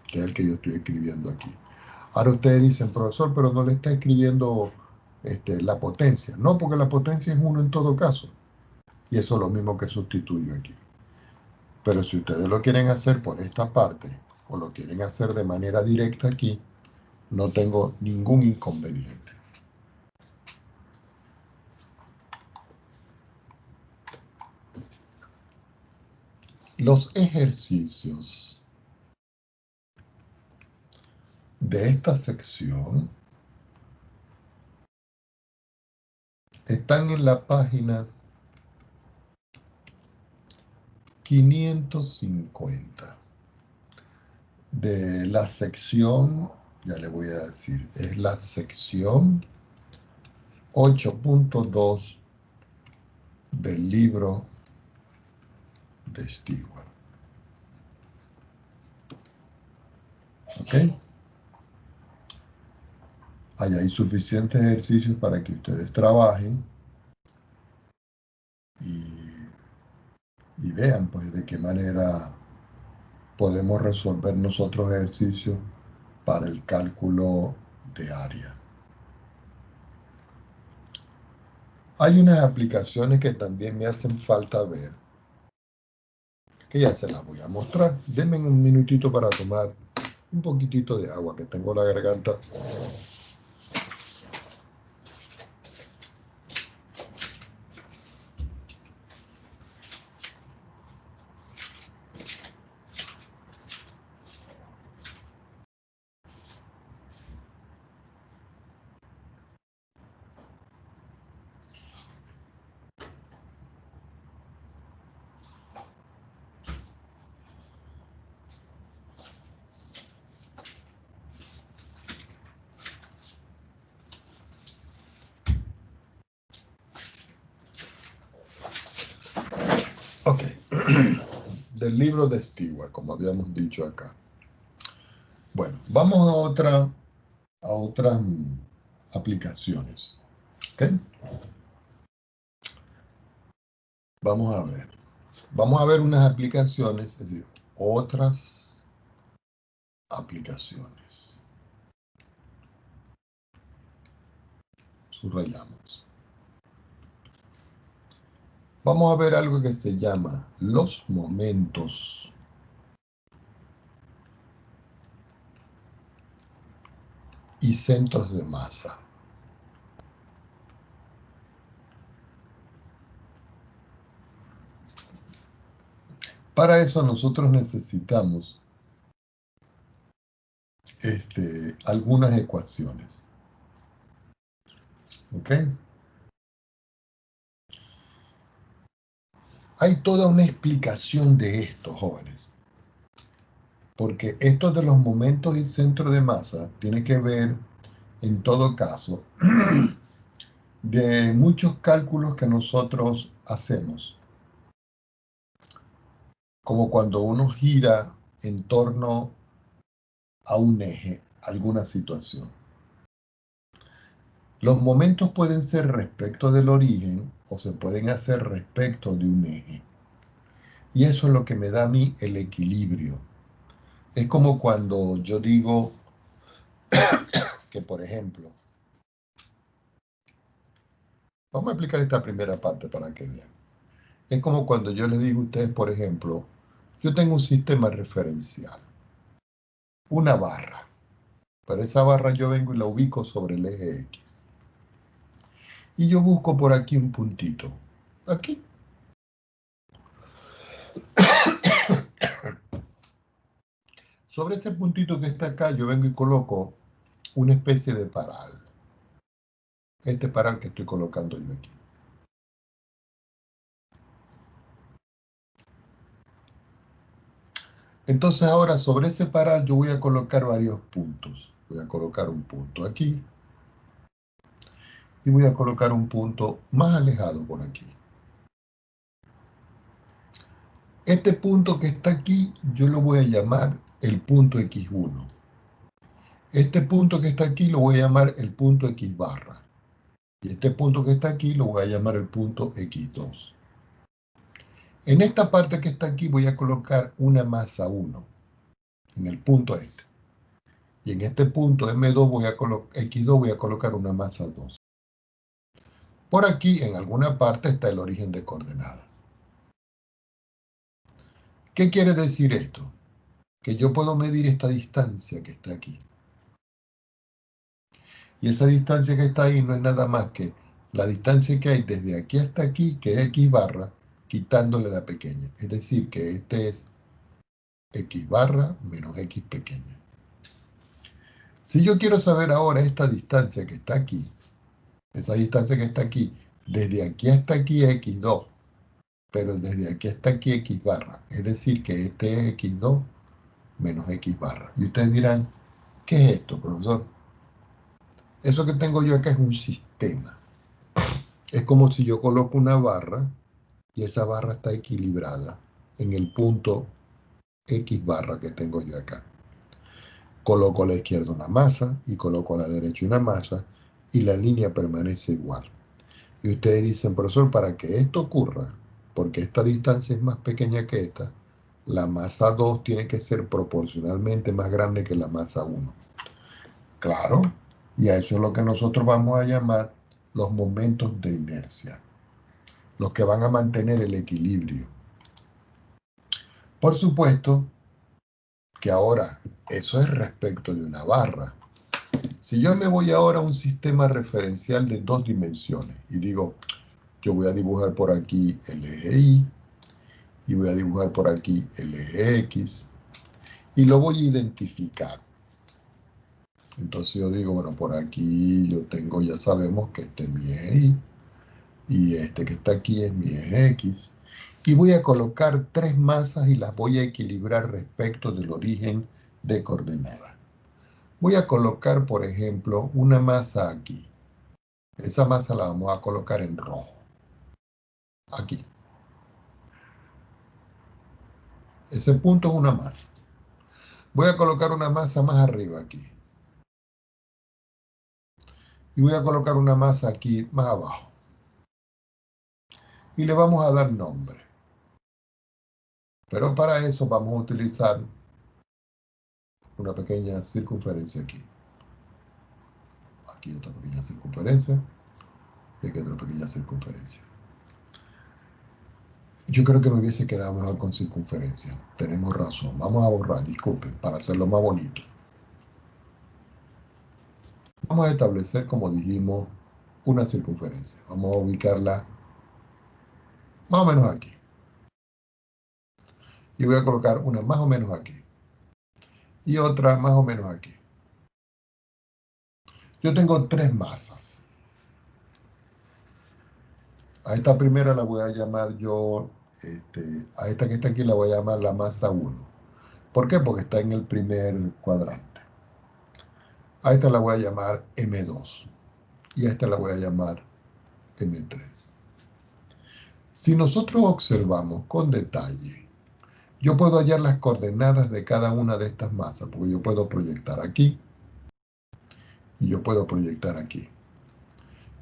que es el que yo estoy escribiendo aquí. Ahora ustedes dicen, profesor, pero no le está escribiendo la potencia. No, porque la potencia es 1 en todo caso. Y eso es lo mismo que sustituyo aquí. Pero si ustedes lo quieren hacer por esta parte, o lo quieren hacer de manera directa aquí, no tengo ningún inconveniente. Los ejercicios de esta sección están en la página 550 de la sección, ya le voy a decir, es la sección 8.2 del libro de Stewart. ¿Ok? Ahí hay suficientes ejercicios para que ustedes trabajen y vean pues de qué manera podemos resolver nosotros ejercicios para el cálculo de área. Hay unas aplicaciones que también me hacen falta ver, que ya se las voy a mostrar. Denme un minutito para tomar un poquitito de agua, que tengo la garganta. Ok, del libro de Stewart, como habíamos dicho acá. Bueno, vamos a otras aplicaciones. ¿Ok? Vamos a ver. Vamos a ver unas aplicaciones, es decir, otras aplicaciones. Subrayamos. Vamos a ver algo que se llama los momentos y centros de masa. Para eso nosotros necesitamos algunas ecuaciones. ¿Ok? Hay toda una explicación de esto, jóvenes. Porque esto de los momentos y centros de masa tiene que ver, en todo caso, de muchos cálculos que nosotros hacemos. Como cuando uno gira en torno a un eje, alguna situación. Los momentos pueden ser respecto del origen o se pueden hacer respecto de un eje. Y eso es lo que me da a mí el equilibrio. Es como cuando yo digo que, por ejemplo, vamos a explicar esta primera parte para que vean. Es como cuando yo les digo a ustedes, por ejemplo, yo tengo un sistema referencial, una barra. Para esa barra yo vengo y la ubico sobre el eje X. Y yo busco por aquí un puntito. Aquí. Sobre ese puntito que está acá, yo vengo y coloco una especie de paral. Este paral que estoy colocando yo aquí. Entonces ahora sobre ese paral yo voy a colocar varios puntos. Voy a colocar un punto aquí. Y voy a colocar un punto más alejado por aquí. Este punto que está aquí, yo lo voy a llamar el punto X1. Este punto que está aquí lo voy a llamar el punto X barra. Y este punto que está aquí lo voy a llamar el punto X2. En esta parte que está aquí voy a colocar una masa 1, en el punto este. Y en este punto M2 X2 voy a colocar una masa 2. Por aquí, en alguna parte, está el origen de coordenadas. ¿Qué quiere decir esto? Que yo puedo medir esta distancia que está aquí. Y esa distancia que está ahí no es nada más que la distancia que hay desde aquí hasta aquí, que es x barra, quitándole la pequeña. Es decir, que este es x barra menos x pequeña. Si yo quiero saber ahora esta distancia que está aquí, esa distancia que está aquí, desde aquí hasta aquí es x2, pero desde aquí hasta aquí x barra. Es decir, que este es x2 menos x barra. Y ustedes dirán, ¿qué es esto, profesor? Eso que tengo yo acá es un sistema. Es como si yo coloco una barra y esa barra está equilibrada en el punto x barra que tengo yo acá. Coloco a la izquierda una masa y coloco a la derecha una masa y la línea permanece igual. Y ustedes dicen, profesor, para que esto ocurra, porque esta distancia es más pequeña que esta, la masa 2 tiene que ser proporcionalmente más grande que la masa 1. Claro, y a eso es lo que nosotros vamos a llamar los momentos de inercia, los que van a mantener el equilibrio. Por supuesto que ahora eso es respecto de una barra. Si yo me voy ahora a un sistema referencial de 2 dimensiones y digo, yo voy a dibujar por aquí el eje Y y voy a dibujar por aquí el eje X y lo voy a identificar. Entonces yo digo, bueno, por aquí yo tengo, ya sabemos que este es mi eje Y y este que está aquí es mi eje X. Y voy a colocar 3 masas y las voy a equilibrar respecto del origen de coordenadas. Voy a colocar, por ejemplo, una masa aquí. Esa masa la vamos a colocar en rojo. Aquí. Ese punto es una masa. Voy a colocar una masa más arriba aquí. Y voy a colocar una masa aquí más abajo. Y le vamos a dar nombre. Pero para eso vamos a utilizar una pequeña circunferencia aquí. Aquí otra pequeña circunferencia. Y aquí otra pequeña circunferencia. Yo creo que me hubiese quedado mejor con circunferencia. Tenemos razón. Vamos a borrar, disculpen, para hacerlo más bonito. Vamos a establecer, como dijimos, una circunferencia. Vamos a ubicarla más o menos aquí. Y voy a colocar una más o menos aquí. Y otra más o menos aquí. Yo tengo 3 masas. A esta primera la voy a llamar yo, a esta que está aquí la voy a llamar la masa 1. ¿Por qué? Porque está en el primer cuadrante. A esta la voy a llamar M2. Y a esta la voy a llamar M3. Si nosotros observamos con detalle, yo puedo hallar las coordenadas de cada una de estas masas, porque yo puedo proyectar aquí, y yo puedo proyectar aquí.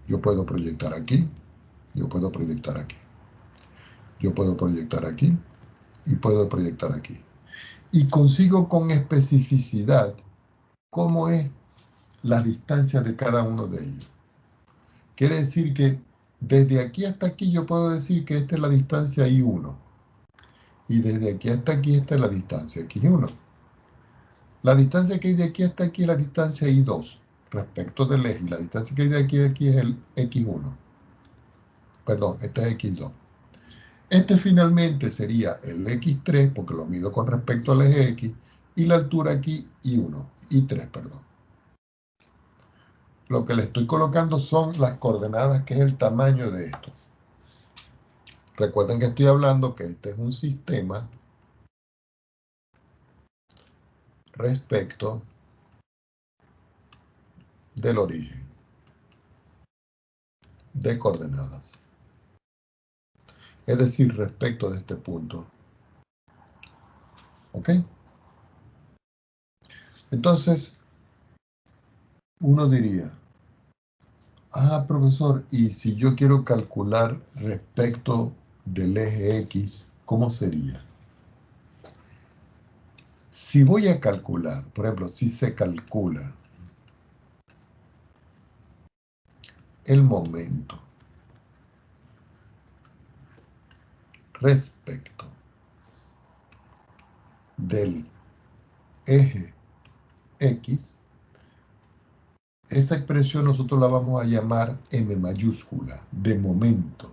Yo puedo proyectar aquí, yo puedo proyectar aquí. Yo puedo proyectar aquí, y puedo proyectar aquí. Y consigo con especificidad cómo es la distancia de cada uno de ellos. Quiere decir que desde aquí hasta aquí yo puedo decir que esta es la distancia I1. Y desde aquí hasta aquí esta es la distancia X1. La distancia que hay de aquí hasta aquí es la distancia I2 respecto del eje. Y la distancia que hay de aquí es el X1. Perdón, este es X2. Este finalmente sería el X3, porque lo mido con respecto al eje X, y la altura aquí I1, I3, perdón. Lo que le estoy colocando son las coordenadas, que es el tamaño de esto. Recuerden que estoy hablando que este es un sistema respecto del origen de coordenadas. Es decir, respecto de este punto. ¿Ok? Entonces, uno diría, profesor, y si yo quiero calcular respecto del eje X, ¿cómo sería? Si voy a calcular, por ejemplo, si se calcula el momento respecto del eje X, esa expresión nosotros la vamos a llamar M mayúscula, de momento.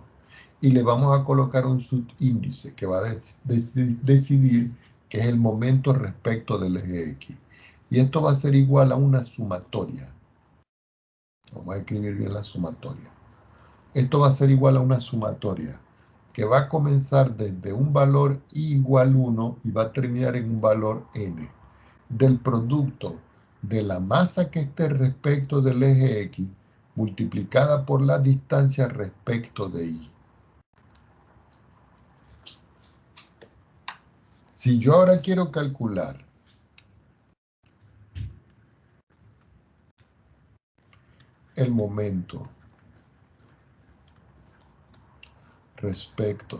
Y le vamos a colocar un subíndice que va a decidir que es el momento respecto del eje X. Y esto va a ser igual a una sumatoria. Vamos a escribir bien la sumatoria. Esto va a ser igual a una sumatoria que va a comenzar desde un valor I igual 1 y va a terminar en un valor N del producto de la masa que esté respecto del eje X multiplicada por la distancia respecto de Y. Si yo ahora quiero calcular el momento respecto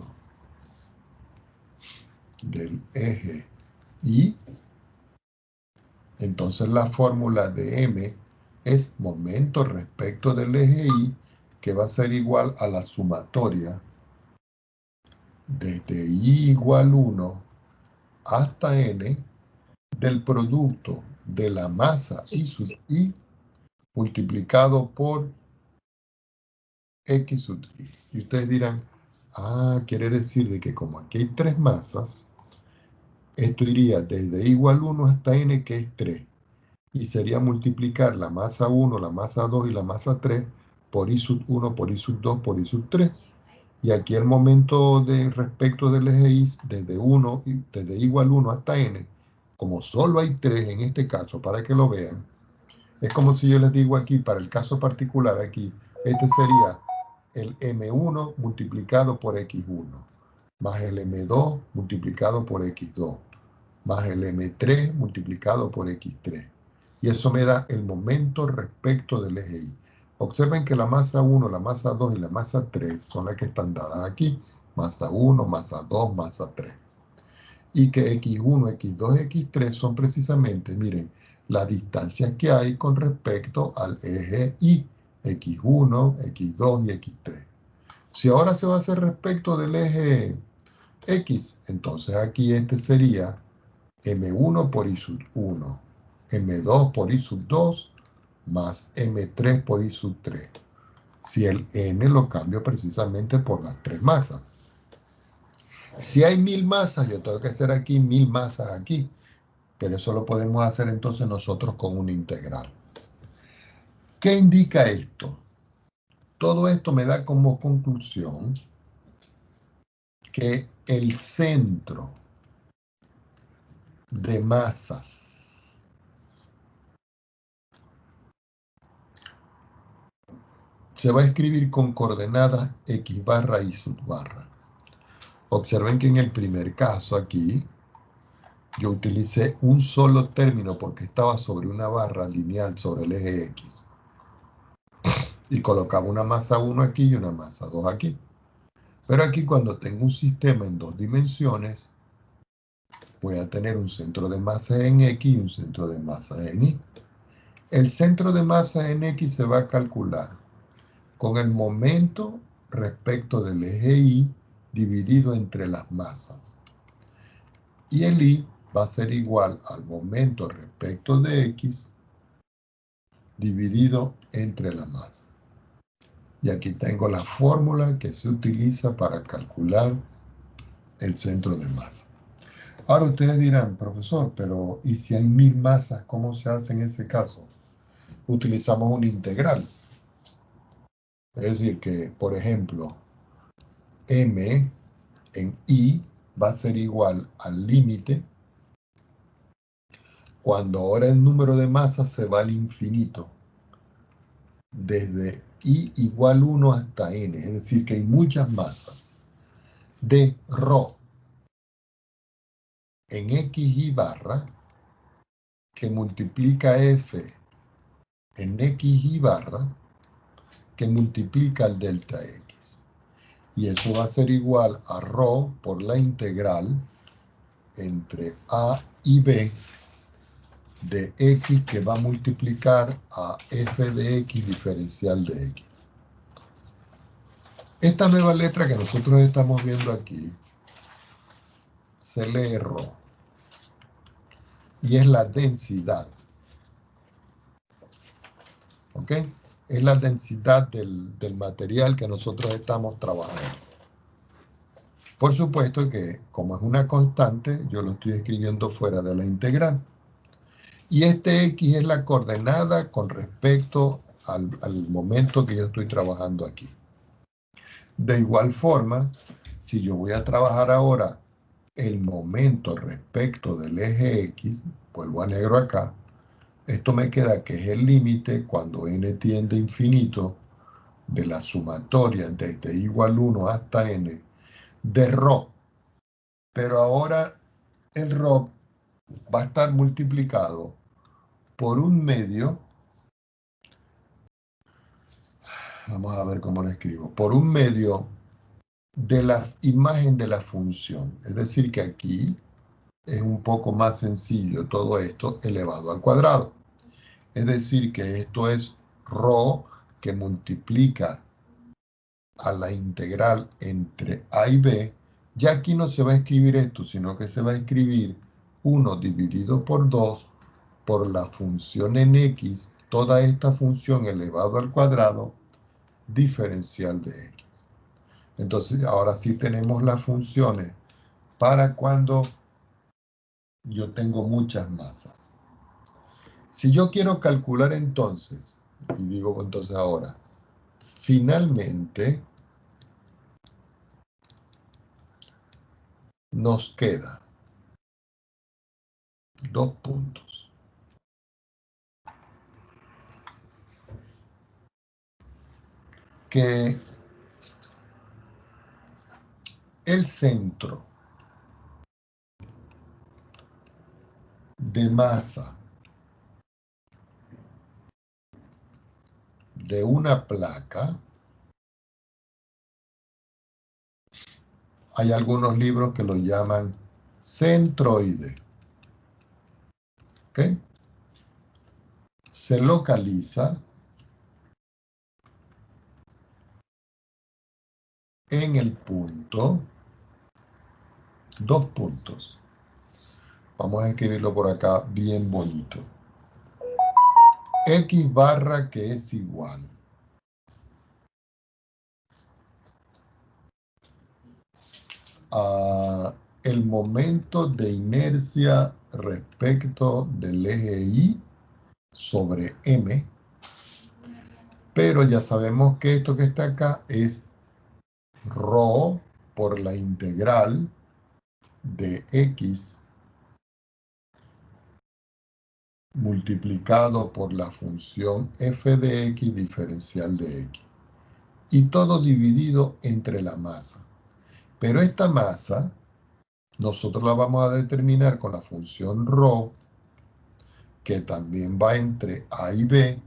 del eje Y, entonces la fórmula de M es momento respecto del eje Y, que va a ser igual a la sumatoria desde Y igual 1 hasta N del producto de la masa I sub I multiplicado por X sub I. Y ustedes dirán, quiere decir de que como aquí hay tres masas, esto iría desde I igual 1 hasta N, que es 3. Y sería multiplicar la masa 1, la masa 2 y la masa 3 por I sub 1, por I sub 2, por I sub 3. Y aquí el momento de respecto del eje Y, desde I igual 1 hasta N, como solo hay 3 en este caso, para que lo vean, es como si yo les digo aquí, para el caso particular aquí, este sería el M1 multiplicado por X1, más el M2 multiplicado por X2, más el M3 multiplicado por X3. Y eso me da el momento respecto del eje Y. Observen que la masa 1, la masa 2 y la masa 3 son las que están dadas aquí. Masa 1, masa 2, masa 3. Y que X1, X2, X3 son precisamente, miren, las distancias que hay con respecto al eje Y. X1, X2 y X3. Si ahora se va a hacer respecto del eje X, entonces aquí este sería M1 por I sub 1, M2 por I sub 2, más M3 por I sub 3. Si el N lo cambio precisamente por las tres masas. Si hay 1000 masas, yo tengo que hacer aquí 1000 masas aquí. Pero eso lo podemos hacer entonces nosotros con una integral. ¿Qué indica esto? Todo esto me da como conclusión que el centro de masas se va a escribir con coordenadas X barra y sub barra. Observen que en el primer caso aquí, yo utilicé un solo término porque estaba sobre una barra lineal sobre el eje X. Y colocaba una masa 1 aquí y una masa 2 aquí. Pero aquí cuando tengo un sistema en dos dimensiones, voy a tener un centro de masa en X y un centro de masa en Y. El centro de masa en X se va a calcular con el momento respecto del eje Y dividido entre las masas. Y el Y va a ser igual al momento respecto de X dividido entre la masa. Y aquí tengo la fórmula que se utiliza para calcular el centro de masa. Ahora ustedes dirán, profesor, pero ¿y si hay 1000 masas, cómo se hace en ese caso? Utilizamos una integral. Es decir que, por ejemplo, M en I va a ser igual al límite cuando ahora el número de masas se va al infinito, desde I igual 1 hasta N, es decir que hay muchas masas, de ρ en XY barra que multiplica F en XY barra que multiplica el delta X. Y eso va a ser igual a ρ por la integral entre A y B de X que va a multiplicar a F de X diferencial de X. Esta nueva letra que nosotros estamos viendo aquí se lee ρ. Y es la densidad. ¿Ok? Es la densidad del material que nosotros estamos trabajando. Por supuesto que, como es una constante, yo lo estoy escribiendo fuera de la integral. Y este X es la coordenada con respecto al momento que yo estoy trabajando aquí. De igual forma, si yo voy a trabajar ahora el momento respecto del eje X, vuelvo a negro acá, esto me queda que es el límite cuando n tiende a infinito de la sumatoria desde igual 1 hasta n de ρ. Pero ahora el ρ va a estar multiplicado por un medio, vamos a ver cómo lo escribo, por un medio de la imagen de la función. Es decir, que aquí es un poco más sencillo todo esto elevado al cuadrado. Es decir, que esto es ρ que multiplica a la integral entre a y b. Ya aquí no se va a escribir esto, sino que se va a escribir 1 dividido por 2 por la función en x, toda esta función elevado al cuadrado, diferencial de x. Entonces, ahora sí tenemos las funciones para cuando yo tengo muchas masas. Si yo quiero calcular entonces, y digo entonces ahora, finalmente nos queda 2 puntos. Que el centro de masa de una placa, hay algunos libros que lo llaman centroide, ¿ok? Se localiza en el punto, 2 puntos. Vamos a escribirlo por acá bien bonito. X barra que es igual a el momento de inercia respecto del eje Y sobre M, pero ya sabemos que esto que está acá es ρ por la integral de X multiplicado por la función f de X diferencial de X. Y todo dividido entre la masa. Pero esta masa nosotros la vamos a determinar con la función ρ, que también va entre a y b,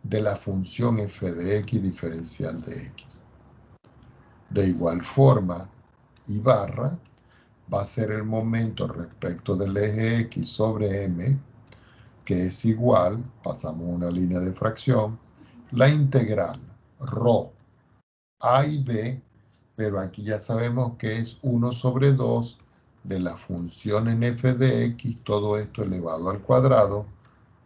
de la función f de x diferencial de x. De igual forma, y barra va a ser el momento respecto del eje x sobre m, que es igual, pasamos una línea de fracción, la integral ρ a y b, pero aquí ya sabemos que es 1 sobre 2 de la función en f de x, todo esto elevado al cuadrado,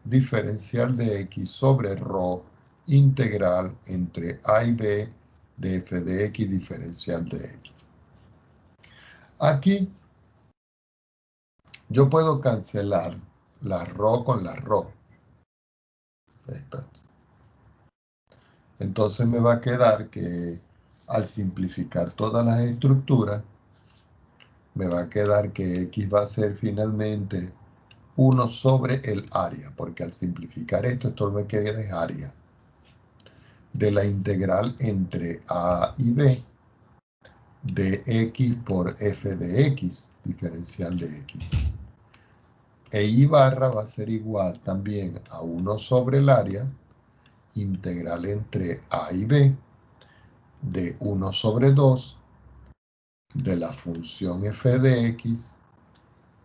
diferencial de x sobre ρ integral entre a y b de f de x diferencial de x. Aquí yo puedo cancelar la ρ con la ρ. Entonces me va a quedar que al simplificar todas las estructuras, me va a quedar que x va a ser finalmente 1 sobre el área, porque al simplificar esto me queda es área de la integral entre a y b de x por f de x, diferencial de x. E y barra va a ser igual también a 1 sobre el área, integral entre a y b, de 1 sobre 2 de la función f de x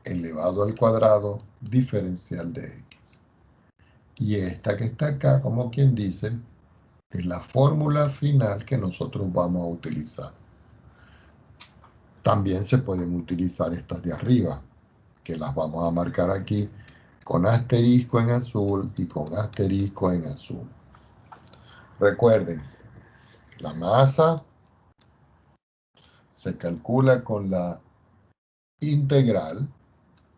elevado al cuadrado diferencial de x. Y esta que está acá, como quien dice, es la fórmula final que nosotros vamos a utilizar. También se pueden utilizar estas de arriba, que las vamos a marcar aquí con asterisco en azul y con asterisco en azul. Recuerden, la masa se calcula con la integral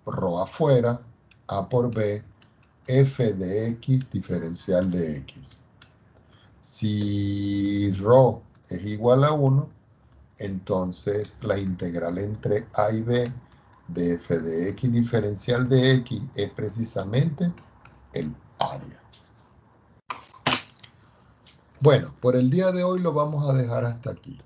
ρ afuera, a por b, f de x diferencial de x. Si ρ es igual a 1, entonces la integral entre a y b de f de x diferencial de x es precisamente el área. Bueno, por el día de hoy lo vamos a dejar hasta aquí.